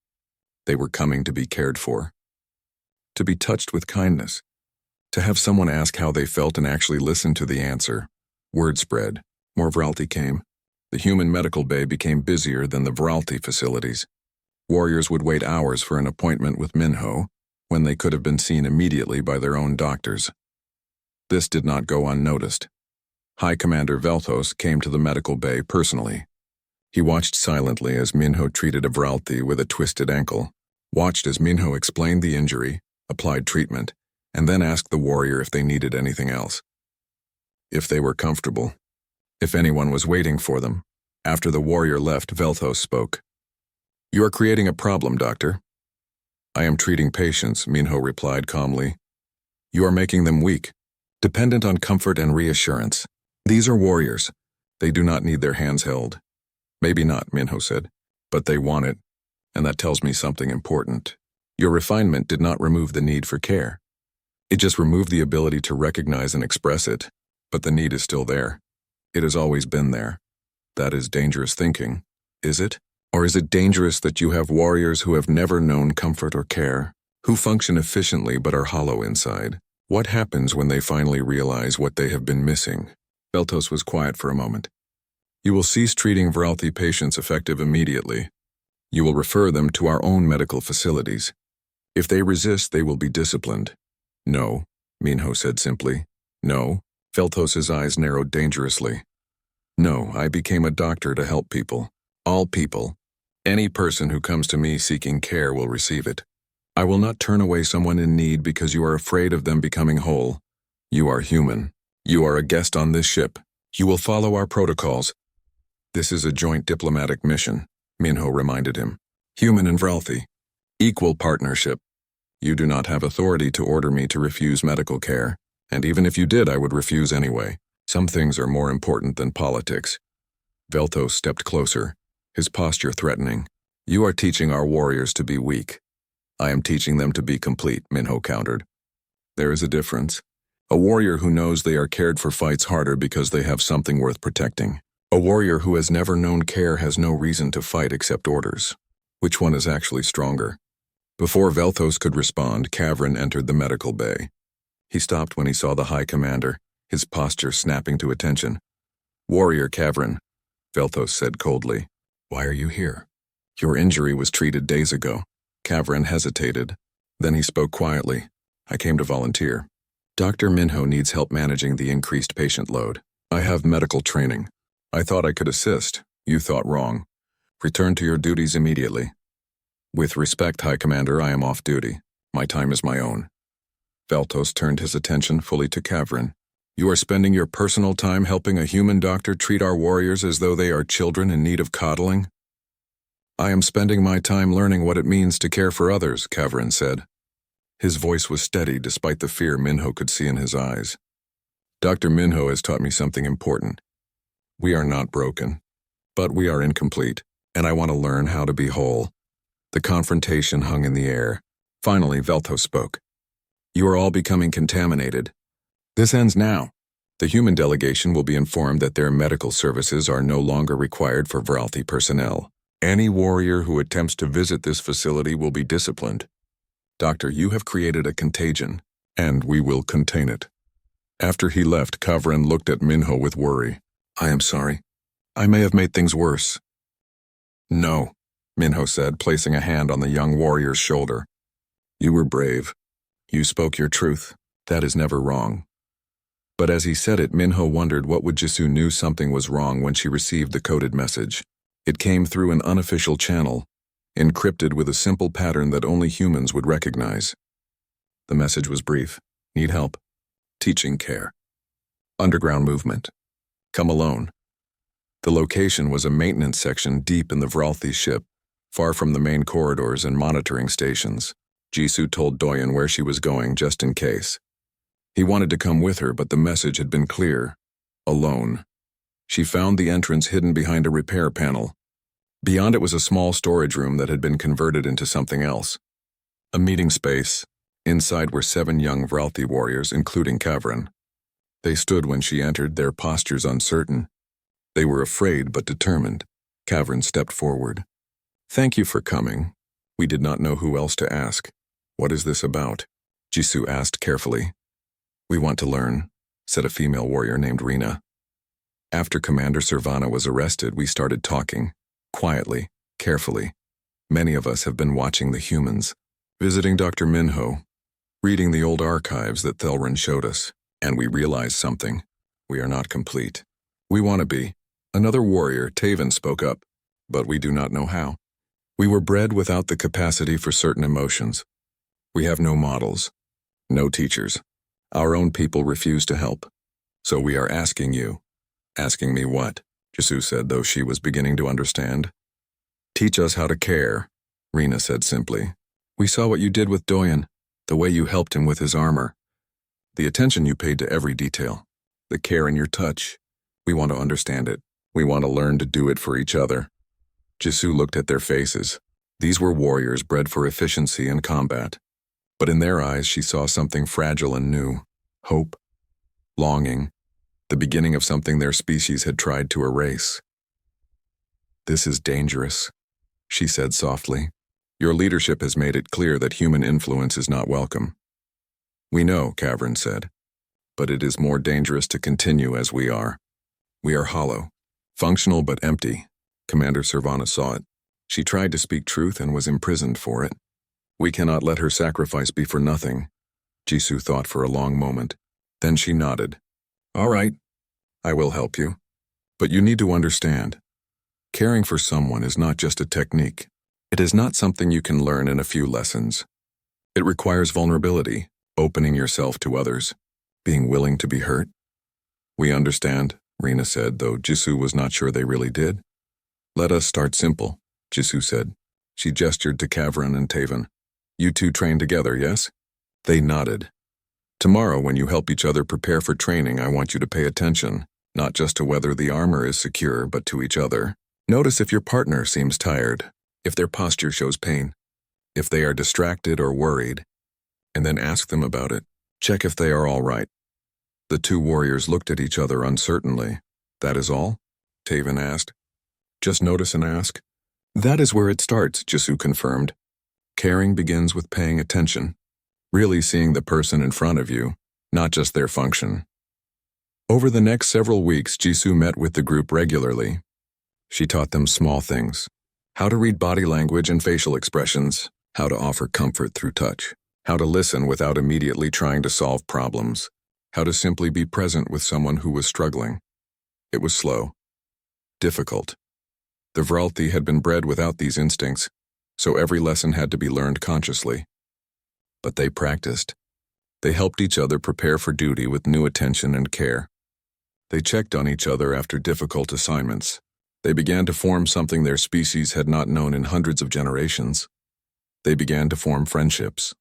They were coming to be cared for. To be touched with kindness. To have someone ask how they felt and actually listen to the answer. Word spread. More Vralthi came. The human medical bay became busier than the Vralthi facilities. Warriors would wait hours for an appointment with Minho, when they could have been seen immediately by their own doctors. This did not go unnoticed. High Commander Velthos came to the medical bay personally. He watched silently as Minho treated a Vralthi with a twisted ankle, watched as Minho explained the injury, applied treatment, and then asked the warrior if they needed anything else. If they were comfortable. If anyone was waiting for them. After the warrior left, Velthos spoke. "You are creating a problem, Doctor." "I am treating patients," Minho replied calmly. "You are making them weak, dependent on comfort and reassurance. These are warriors. They do not need their hands held." "Maybe not," Minho said, "but they want it, and that tells me something important. Your refinement did not remove the need for care. It just removed the ability to recognize and express it, but the need is still there. It has always been there. That is dangerous thinking, is it? Or is it dangerous that you have warriors who have never known comfort or care, who function efficiently but are hollow inside? What happens when they finally realize what they have been missing?" Velthos was quiet for a moment. "You will cease treating Vralthi patients effective immediately. You will refer them to our own medical facilities. If they resist, they will be disciplined." "No," Minho said simply. "No." Velthos's eyes narrowed dangerously. "No, I became a doctor to help people. All people. Any person who comes to me seeking care will receive it. I will not turn away someone in need because you are afraid of them becoming whole. You are human. You are a guest on this ship. You will follow our protocols. This is a joint diplomatic mission," Minho reminded him. "Human and Vralthi. Equal partnership. You do not have authority to order me to refuse medical care, and even if you did, I would refuse anyway. Some things are more important than politics." Velthos stepped closer, his posture threatening. "You are teaching our warriors to be weak." "I am teaching them to be complete," Minho countered. "There is a difference. A warrior who knows they are cared for fights harder because they have something worth protecting. A warrior who has never known care has no reason to fight except orders. Which one is actually stronger?" Before Velthos could respond, Cavern entered the medical bay. He stopped when he saw the High Commander, his posture snapping to attention. "Warrior Cavern," Velthos said coldly. "Why are you here?" "Your injury was treated days ago." Cavern hesitated. Then he spoke quietly. "I came to volunteer. Dr. Minho needs help managing the increased patient load. I have medical training. I thought I could assist. You thought wrong. Return to your duties immediately." "With respect, High Commander, I am off duty. My time is my own." Velthos turned his attention fully to Cavern. "You are spending your personal time helping a human doctor treat our warriors as though they are children in need of coddling?" "I am spending my time learning what it means to care for others," Cavern said. His voice was steady despite the fear Minho could see in his eyes. "Dr. Minho has taught me something important. We are not broken, but we are incomplete, and I want to learn how to be whole." The confrontation hung in the air. Finally, Velthos spoke. "You are all becoming contaminated. This ends now. The human delegation will be informed that their medical services are no longer required for Vralthi personnel. Any warrior who attempts to visit this facility will be disciplined. Doctor, you have created a contagion, and we will contain it. After he left, Kavran looked at Minho with worry. I am sorry. I may have made things worse. No, Minho said, placing a hand on the young warrior's shoulder. You were brave. You spoke your truth. That is never wrong. But as he said it, Minho wondered what would Jisoo knew something was wrong when she received the coded message. It came through an unofficial channel, encrypted with a simple pattern that only humans would recognize. The message was brief. Need help. Teaching care. Underground movement. Come alone. The location was a maintenance section deep in the Vralthi ship, far from the main corridors and monitoring stations. Jisoo told Doyen where she was going just in case. He wanted to come with her, but the message had been clear. Alone. She found the entrance hidden behind a repair panel. Beyond it was a small storage room that had been converted into something else. A meeting space. Inside were 7 young Vralthi warriors, including Kavran. They stood when she entered, their postures uncertain. They were afraid but determined. Kavran stepped forward. Thank you for coming. We did not know who else to ask. What is this about? Jisoo asked carefully. We want to learn, said a female warrior named Rena. After Commander Servana was arrested, we started talking, quietly, carefully. Many of us have been watching the humans, visiting Dr. Minho, reading the old archives that Thelrin showed us, and we realized something. We are not complete. We want to be. Another warrior, Taven, spoke up, but we do not know how. We were bred without the capacity for certain emotions. We have no models, no teachers. Our own people refuse to help. So we are asking you. Asking me what? Jisoo said, though she was beginning to understand. Teach us how to care, Rena said simply. We saw what you did with Doyen, the way you helped him with his armor. The attention you paid to every detail. The care in your touch. We want to understand it. We want to learn to do it for each other. Jisoo looked at their faces. These were warriors bred for efficiency and combat. But in their eyes she saw something fragile and new. Hope. Longing. The beginning of something their species had tried to erase. This is dangerous, she said softly. Your leadership has made it clear that human influence is not welcome. We know, Kavran said. But it is more dangerous to continue as we are. We are hollow. Functional but empty. Commander Servana saw it. She tried to speak truth and was imprisoned for it. We cannot let her sacrifice be for nothing. Jisoo thought for a long moment. Then she nodded. All right, I will help you. But you need to understand. Caring for someone is not just a technique. It is not something you can learn in a few lessons. It requires vulnerability, opening yourself to others, being willing to be hurt. We understand, Rena said, though Jisoo was not sure they really did. Let us start simple, Jisoo said. She gestured to Kavran and Taven. You two train together, yes? They nodded. Tomorrow, when you help each other prepare for training, I want you to pay attention, not just to whether the armor is secure, but to each other. Notice if your partner seems tired, if their posture shows pain, if they are distracted or worried, and then ask them about it. Check if they are all right. The 2 warriors looked at each other uncertainly. That is all? Taven asked. Just notice and ask. That is where it starts, Jisoo confirmed. Caring begins with paying attention, really seeing the person in front of you, not just their function. Over the next several weeks, Jisoo met with the group regularly. She taught them small things. How to read body language and facial expressions, how to offer comfort through touch, how to listen without immediately trying to solve problems, how to simply be present with someone who was struggling. It was slow, difficult. The Vralthi had been bred without these instincts, so every lesson had to be learned consciously. But they practiced. They helped each other prepare for duty with new attention and care. They checked on each other after difficult assignments. They began to form something their species had not known in hundreds of generations. They began to form friendships.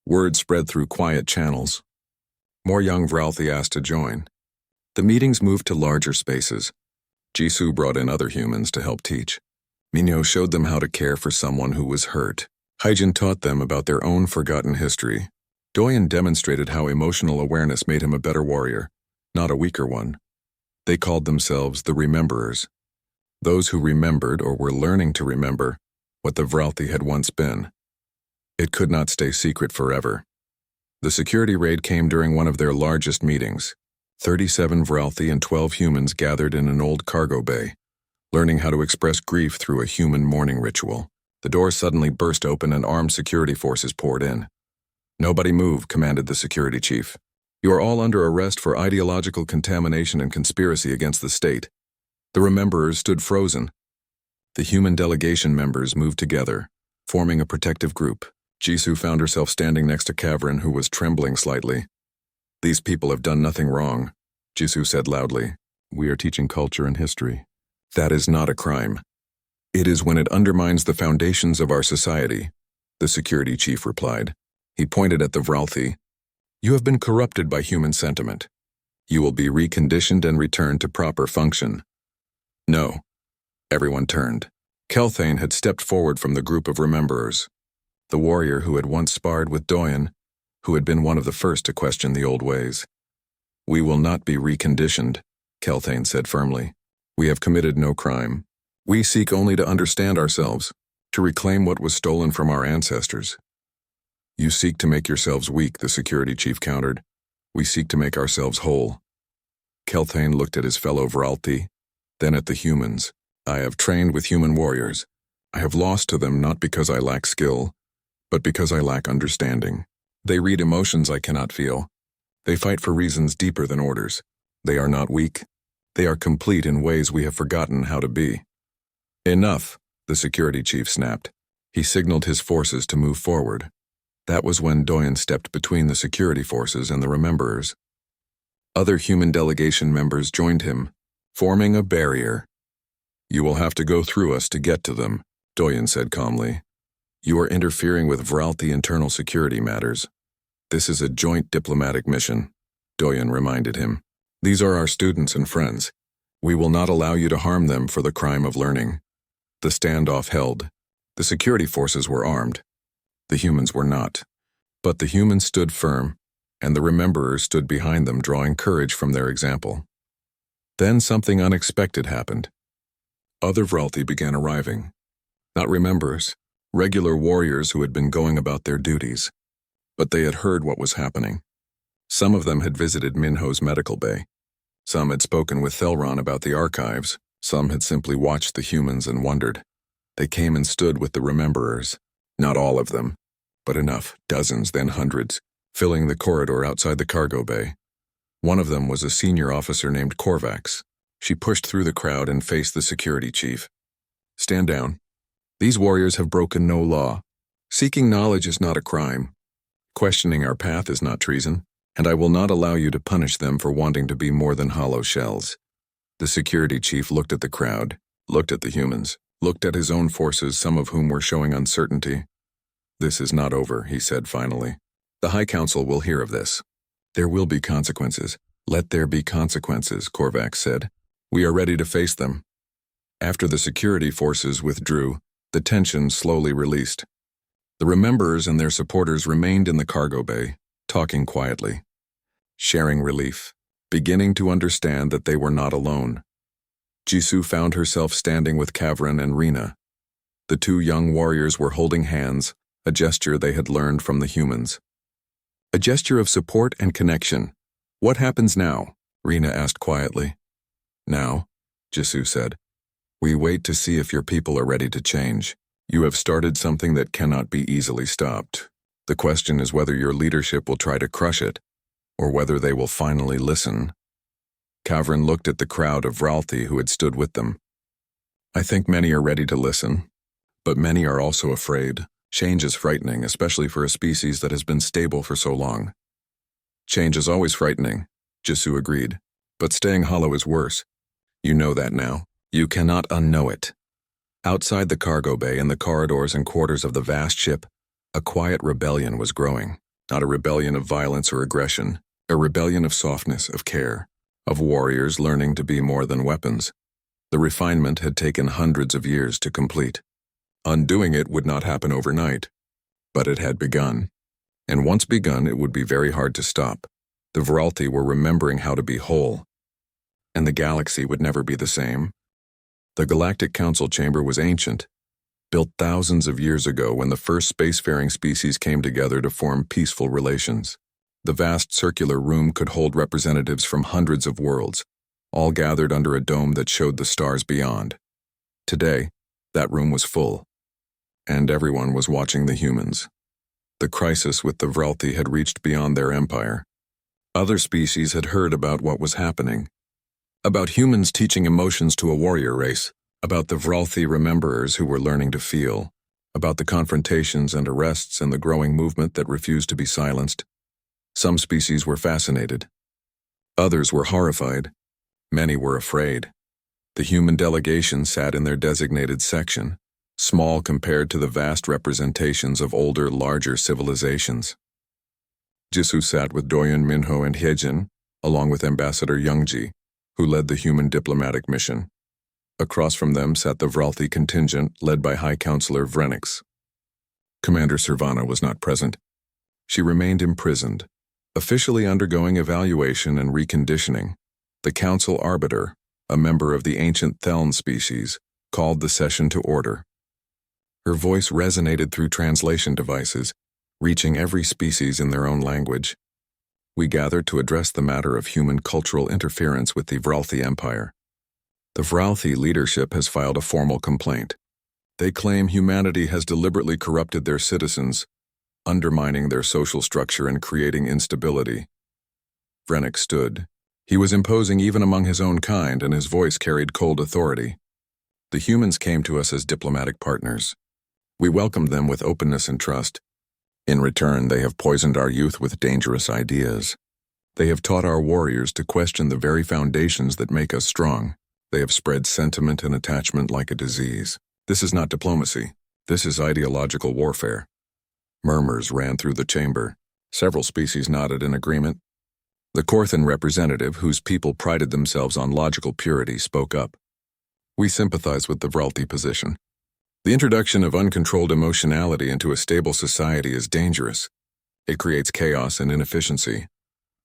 Word spread through quiet channels. More young Vralthi asked to join. The meetings moved to larger spaces. Jisoo brought in other humans to help teach. Minho showed them how to care for someone who was hurt. Hyjin taught them about their own forgotten history. Doyen demonstrated how emotional awareness made him a better warrior, not a weaker one. They called themselves the Rememberers, those who remembered or were learning to remember what the Vralthi had once been. It could not stay secret forever. The security raid came during one of their largest meetings. 37 Vralthi and 12 humans gathered in an old cargo bay, learning how to express grief through a human mourning ritual. The doors suddenly burst open and armed security forces poured in. "Nobody move," commanded the security chief. "You are all under arrest for ideological contamination and conspiracy against the state." The rememberers stood frozen. The human delegation members moved together, forming a protective group. Jisoo found herself standing next to Kavrin, who was trembling slightly. "These people have done nothing wrong," Jisoo said loudly. "We are teaching culture and history. That is not a crime. It is when it undermines the foundations of our society," the security chief replied. He pointed at the Vralthi. "You have been corrupted by human sentiment. You will be reconditioned and returned to proper function." "No." Everyone turned. Kelthane had stepped forward from the group of rememberers. The warrior who had once sparred with Doyen, who had been one of the first to question the old ways. "We will not be reconditioned," Kelthane said firmly. "We have committed no crime. We seek only to understand ourselves, to reclaim what was stolen from our ancestors." "You seek to make yourselves weak," the security chief countered. "We seek to make ourselves whole." Kelthane looked at his fellow Vralthi, then at the humans. "I have trained with human warriors. I have lost to them not because I lack skill, but because I lack understanding. They read emotions I cannot feel. They fight for reasons deeper than orders. They are not weak. They are complete in ways we have forgotten how to be." "Enough," the security chief snapped. He signaled his forces to move forward. That was when Doyen stepped between the security forces and the rememberers. Other human delegation members joined him, forming a barrier. "You will have to go through us to get to them," Doyen said calmly. "You are interfering with Vralthi internal security matters. This is a joint diplomatic mission," Doyen reminded him. "These are our students and friends. We will not allow you to harm them for the crime of learning." The standoff held. The security forces were armed. The humans were not. But the humans stood firm, and the rememberers stood behind them, drawing courage from their example. Then something unexpected happened. Other Vralthi began arriving. Not rememberers, regular warriors who had been going about their duties. But they had heard what was happening. Some of them had visited Minho's medical bay. Some had spoken with Thelron about the archives. Some had simply watched the humans and wondered. They came and stood with the rememberers. Not all of them, but enough, dozens, then hundreds, filling the corridor outside the cargo bay. One of them was a senior officer named Korvax. She pushed through the crowd and faced the security chief. "Stand down. These warriors have broken no law. Seeking knowledge is not a crime. Questioning our path is not treason, and I will not allow you to punish them for wanting to be more than hollow shells." The security chief looked at the crowd, looked at the humans, looked at his own forces, some of whom were showing uncertainty. "This is not over," he said finally. "The High Council will hear of this. There will be consequences. Let there be consequences," Korvax said. "We are ready to face them." After the security forces withdrew, the tension slowly released. The rememberers and their supporters remained in the cargo bay, talking quietly, sharing relief, beginning to understand that they were not alone. Jisoo found herself standing with Kavrin and Rena. The two young warriors were holding hands, a gesture they had learned from the humans. A gesture of support and connection. "What happens now?" Rena asked quietly. "Now," Jisoo said, "we wait to see if your people are ready to change. You have started something that cannot be easily stopped. The question is whether your leadership will try to crush it, or whether they will finally listen." Kavrin looked at the crowd of Vralthi who had stood with them. "I think many are ready to listen, but many are also afraid. Change is frightening, especially for a species that has been stable for so long." "Change is always frightening," Jisoo agreed, "but staying hollow is worse. You know that now. You cannot unknow it." Outside the cargo bay, in the corridors and quarters of the vast ship, a quiet rebellion was growing. Not a rebellion of violence or aggression, a rebellion of softness, of care, of warriors learning to be more than weapons. The refinement had taken hundreds of years to complete. Undoing it would not happen overnight, but it had begun. And once begun, it would be very hard to stop. The Vralthi were remembering how to be whole, and the galaxy would never be the same. The Galactic Council chamber was ancient, built thousands of years ago when the first spacefaring species came together to form peaceful relations. The vast circular room could hold representatives from hundreds of worlds, all gathered under a dome that showed the stars beyond. Today, that room was full, and everyone was watching the humans. The crisis with the Vralthi had reached beyond their empire. Other species had heard about what was happening. About humans teaching emotions to a warrior race, about the Vralthi rememberers who were learning to feel, about the confrontations and arrests and the growing movement that refused to be silenced. Some species were fascinated. Others were horrified. Many were afraid. The human delegation sat in their designated section, small compared to the vast representations of older, larger civilizations. Jisoo sat with Doyen Minho and Hyejin, along with Ambassador Youngji, who led the human diplomatic mission. Across from them sat the Vralthi contingent led by High Counselor Vrenix. Commander Servana was not present. She remained imprisoned, officially undergoing evaluation and reconditioning. The Council Arbiter, a member of the ancient Theln species, called the session to order. Her voice resonated through translation devices, reaching every species in their own language. We gathered to address the matter of human cultural interference with the Vralthi Empire. The Vralthi leadership has filed a formal complaint. They claim humanity has deliberately corrupted their citizens, undermining their social structure and creating instability. Vrenix stood. He was imposing even among his own kind, and his voice carried cold authority. The humans came to us as diplomatic partners. We welcomed them with openness and trust. In return, they have poisoned our youth with dangerous ideas. They have taught our warriors to question the very foundations that make us strong. They have spread sentiment and attachment like a disease. This is not diplomacy. This is ideological warfare. Murmurs ran through the chamber. Several species nodded in agreement. The Korthan representative, whose people prided themselves on logical purity, spoke up. We sympathize with the Vralthi position. The introduction of uncontrolled emotionality into a stable society is dangerous. It creates chaos and inefficiency.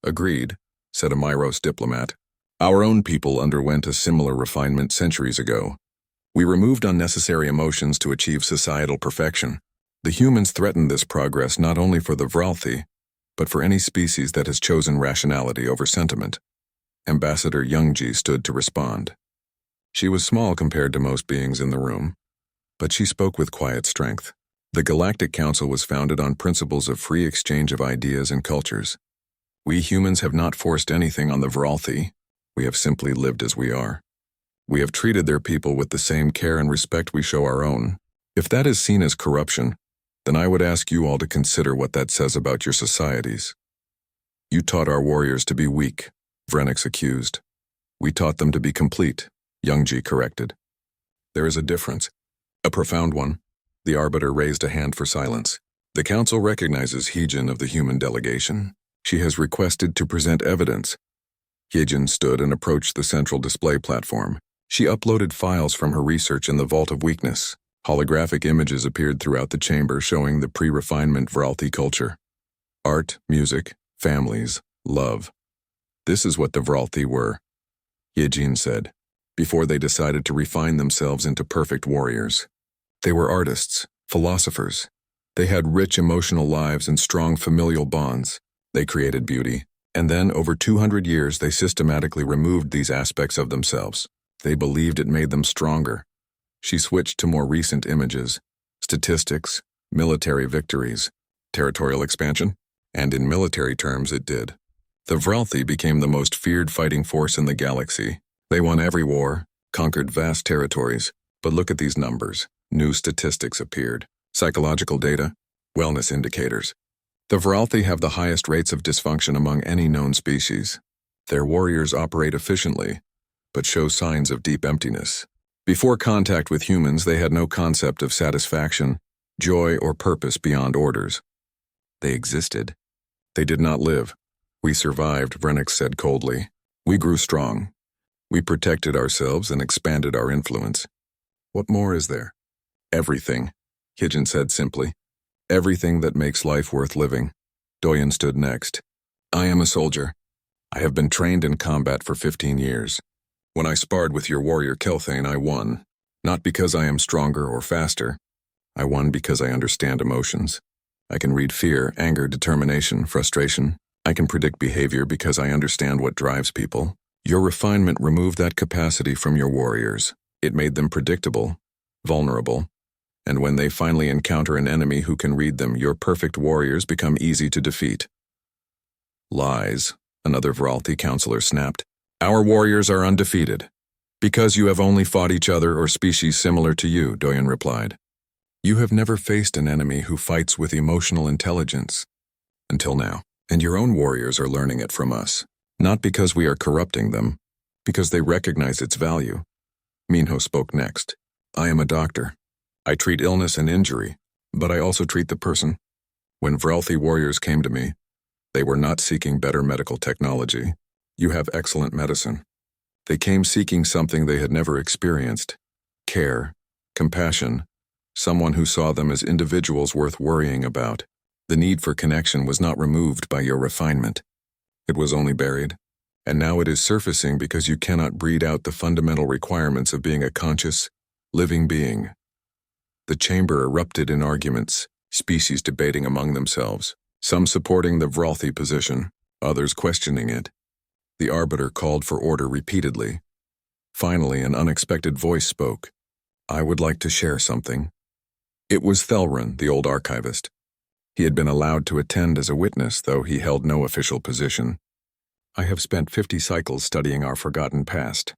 Agreed, said a Myros diplomat. Our own people underwent a similar refinement centuries ago. We removed unnecessary emotions to achieve societal perfection. The humans threatened this progress not only for the Vralthi, but for any species that has chosen rationality over sentiment. Ambassador Youngji stood to respond. She was small compared to most beings in the room, but she spoke with quiet strength. The Galactic Council was founded on principles of free exchange of ideas and cultures. We humans have not forced anything on the Vralthi. We have simply lived as we are. We have treated their people with the same care and respect we show our own. If that is seen as corruption, then I would ask you all to consider what that says about your societies. You taught our warriors to be weak, Vrenix accused. We taught them to be complete, Youngji corrected. There is a difference, a profound one. The Arbiter raised a hand for silence. The Council recognizes Hyejin of the human delegation. She has requested to present evidence. Hyejin stood and approached the central display platform. She uploaded files from her research in the Vault of Weakness. Holographic images appeared throughout the chamber showing the pre-refinement Vralthi culture. Art, music, families, love. This is what the Vralthi were, Hyejin said, before they decided to refine themselves into perfect warriors. They were artists, philosophers. They had rich emotional lives and strong familial bonds. They created beauty. And then, over 200 years, they systematically removed these aspects of themselves. They believed it made them stronger. She switched to more recent images, statistics, military victories, territorial expansion, and in military terms it did. The Vralthi became the most feared fighting force in the galaxy. They won every war, conquered vast territories, but look at these numbers. New statistics appeared. Psychological data, wellness indicators. The Vralthi have the highest rates of dysfunction among any known species. Their warriors operate efficiently, but show signs of deep emptiness. Before contact with humans, they had no concept of satisfaction, joy, or purpose beyond orders. They existed. They did not live. We survived, Vrenix said coldly. We grew strong. We protected ourselves and expanded our influence. What more is there? Everything, Hyejin said simply. Everything that makes life worth living. Doyen stood next. I am a soldier. I have been trained in combat for 15 years. When I sparred with your warrior Kelthane, I won. Not because I am stronger or faster. I won because I understand emotions. I can read fear, anger, determination, frustration, I can predict behavior because I understand what drives people. Your refinement removed that capacity from your warriors. It made them predictable, vulnerable, and when they finally encounter an enemy who can read them, your perfect warriors become easy to defeat. Lies, another Vralthi counselor snapped. Our warriors are undefeated. Because you have only fought each other or species similar to you, Doyen replied. You have never faced an enemy who fights with emotional intelligence. Until now. And your own warriors are learning it from us. Not because we are corrupting them, because they recognize its value. Minho spoke next. I am a doctor. I treat illness and injury, but I also treat the person. When Vralthi warriors came to me, they were not seeking better medical technology. You have excellent medicine. They came seeking something they had never experienced. Care, compassion, someone who saw them as individuals worth worrying about. The need for connection was not removed by your refinement. It was only buried, and now it is surfacing because you cannot breed out the fundamental requirements of being a conscious, living being. The chamber erupted in arguments, species debating among themselves, some supporting the Vralthi position, others questioning it. The arbiter called for order repeatedly. Finally, an unexpected voice spoke. I would like to share something. It was Thelrin, the old archivist. He had been allowed to attend as a witness, though he held no official position. I have spent 50 cycles studying our forgotten past.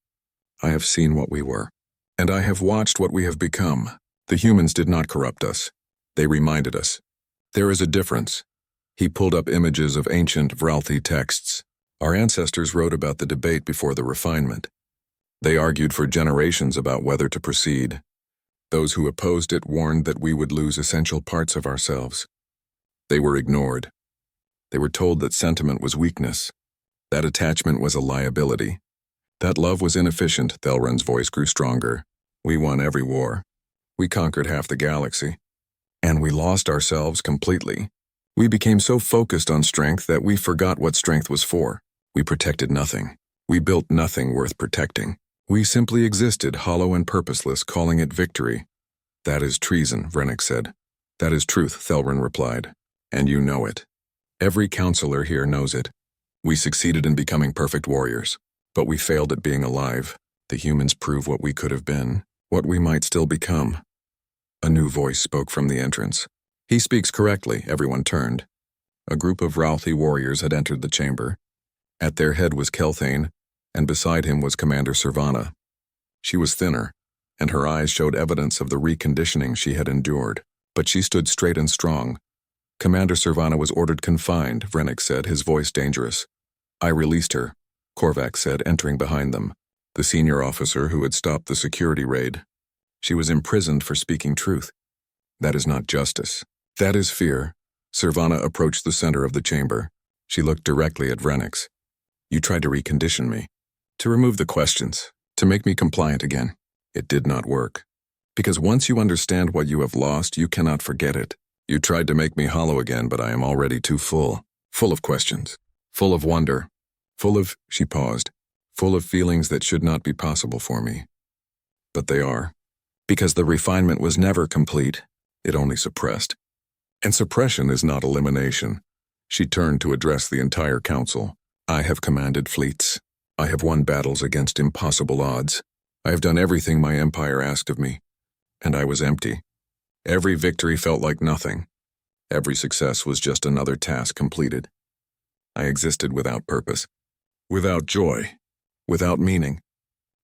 I have seen what we were, and I have watched what we have become. The humans did not corrupt us. They reminded us. There is a difference. He pulled up images of ancient Vralthi texts. Our ancestors wrote about the debate before the refinement. They argued for generations about whether to proceed. Those who opposed it warned that we would lose essential parts of ourselves. They were ignored. They were told that sentiment was weakness, that attachment was a liability, that love was inefficient. Thelrin's voice grew stronger. We won every war. We conquered half the galaxy. And we lost ourselves completely. We became so focused on strength that we forgot what strength was for. We protected nothing. We built nothing worth protecting. We simply existed, hollow and purposeless, calling it victory. That is treason, Vrennick said. That is truth, Thelrin replied. And you know it. Every counselor here knows it. We succeeded in becoming perfect warriors, but we failed at being alive. The humans prove what we could have been, what we might still become. A new voice spoke from the entrance. He speaks correctly, everyone turned. A group of Vralthi warriors had entered the chamber. At their head was Kelthane, and beside him was Commander Servana. She was thinner, and her eyes showed evidence of the reconditioning she had endured, but she stood straight and strong. Commander Servana was ordered confined, Vrennick said, his voice dangerous. I released her, Korvac said, entering behind them, the senior officer who had stopped the security raid. She was imprisoned for speaking truth. That is not justice. That is fear. Servana approached the center of the chamber. She looked directly at Vrennick. You tried to recondition me, to remove the questions, to make me compliant again. It did not work. Because once you understand what you have lost, you cannot forget it. You tried to make me hollow again, but I am already too full of questions, full of wonder, she paused, full of feelings that should not be possible for me. But they are, because the refinement was never complete, it only suppressed. And suppression is not elimination. She turned to address the entire council. I have commanded fleets. I have won battles against impossible odds. I have done everything my empire asked of me, and I was empty. Every victory felt like nothing. Every success was just another task completed. I existed without purpose, without joy, without meaning.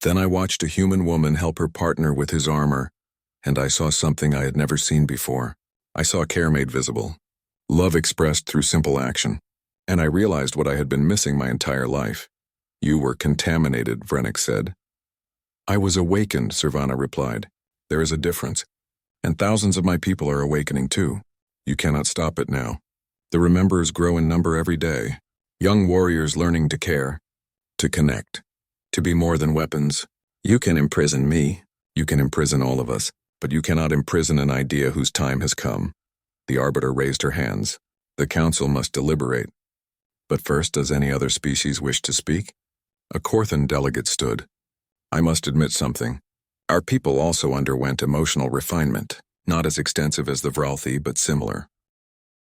Then I watched a human woman help her partner with his armor, and I saw something I had never seen before. I saw care made visible, love expressed through simple action, and I realized what I had been missing my entire life. You were contaminated, Vrennick said. I was awakened, Servana replied. There is a difference. And thousands of my people are awakening too. You cannot stop it now. The rememberers grow in number every day. Young warriors learning to care, to connect, to be more than weapons. You can imprison me. You can imprison all of us. But you cannot imprison an idea whose time has come. The arbiter raised her hands. The council must deliberate. But first, does any other species wish to speak? A Korthan delegate stood. I must admit something. Our people also underwent emotional refinement, not as extensive as the Vralthi, but similar.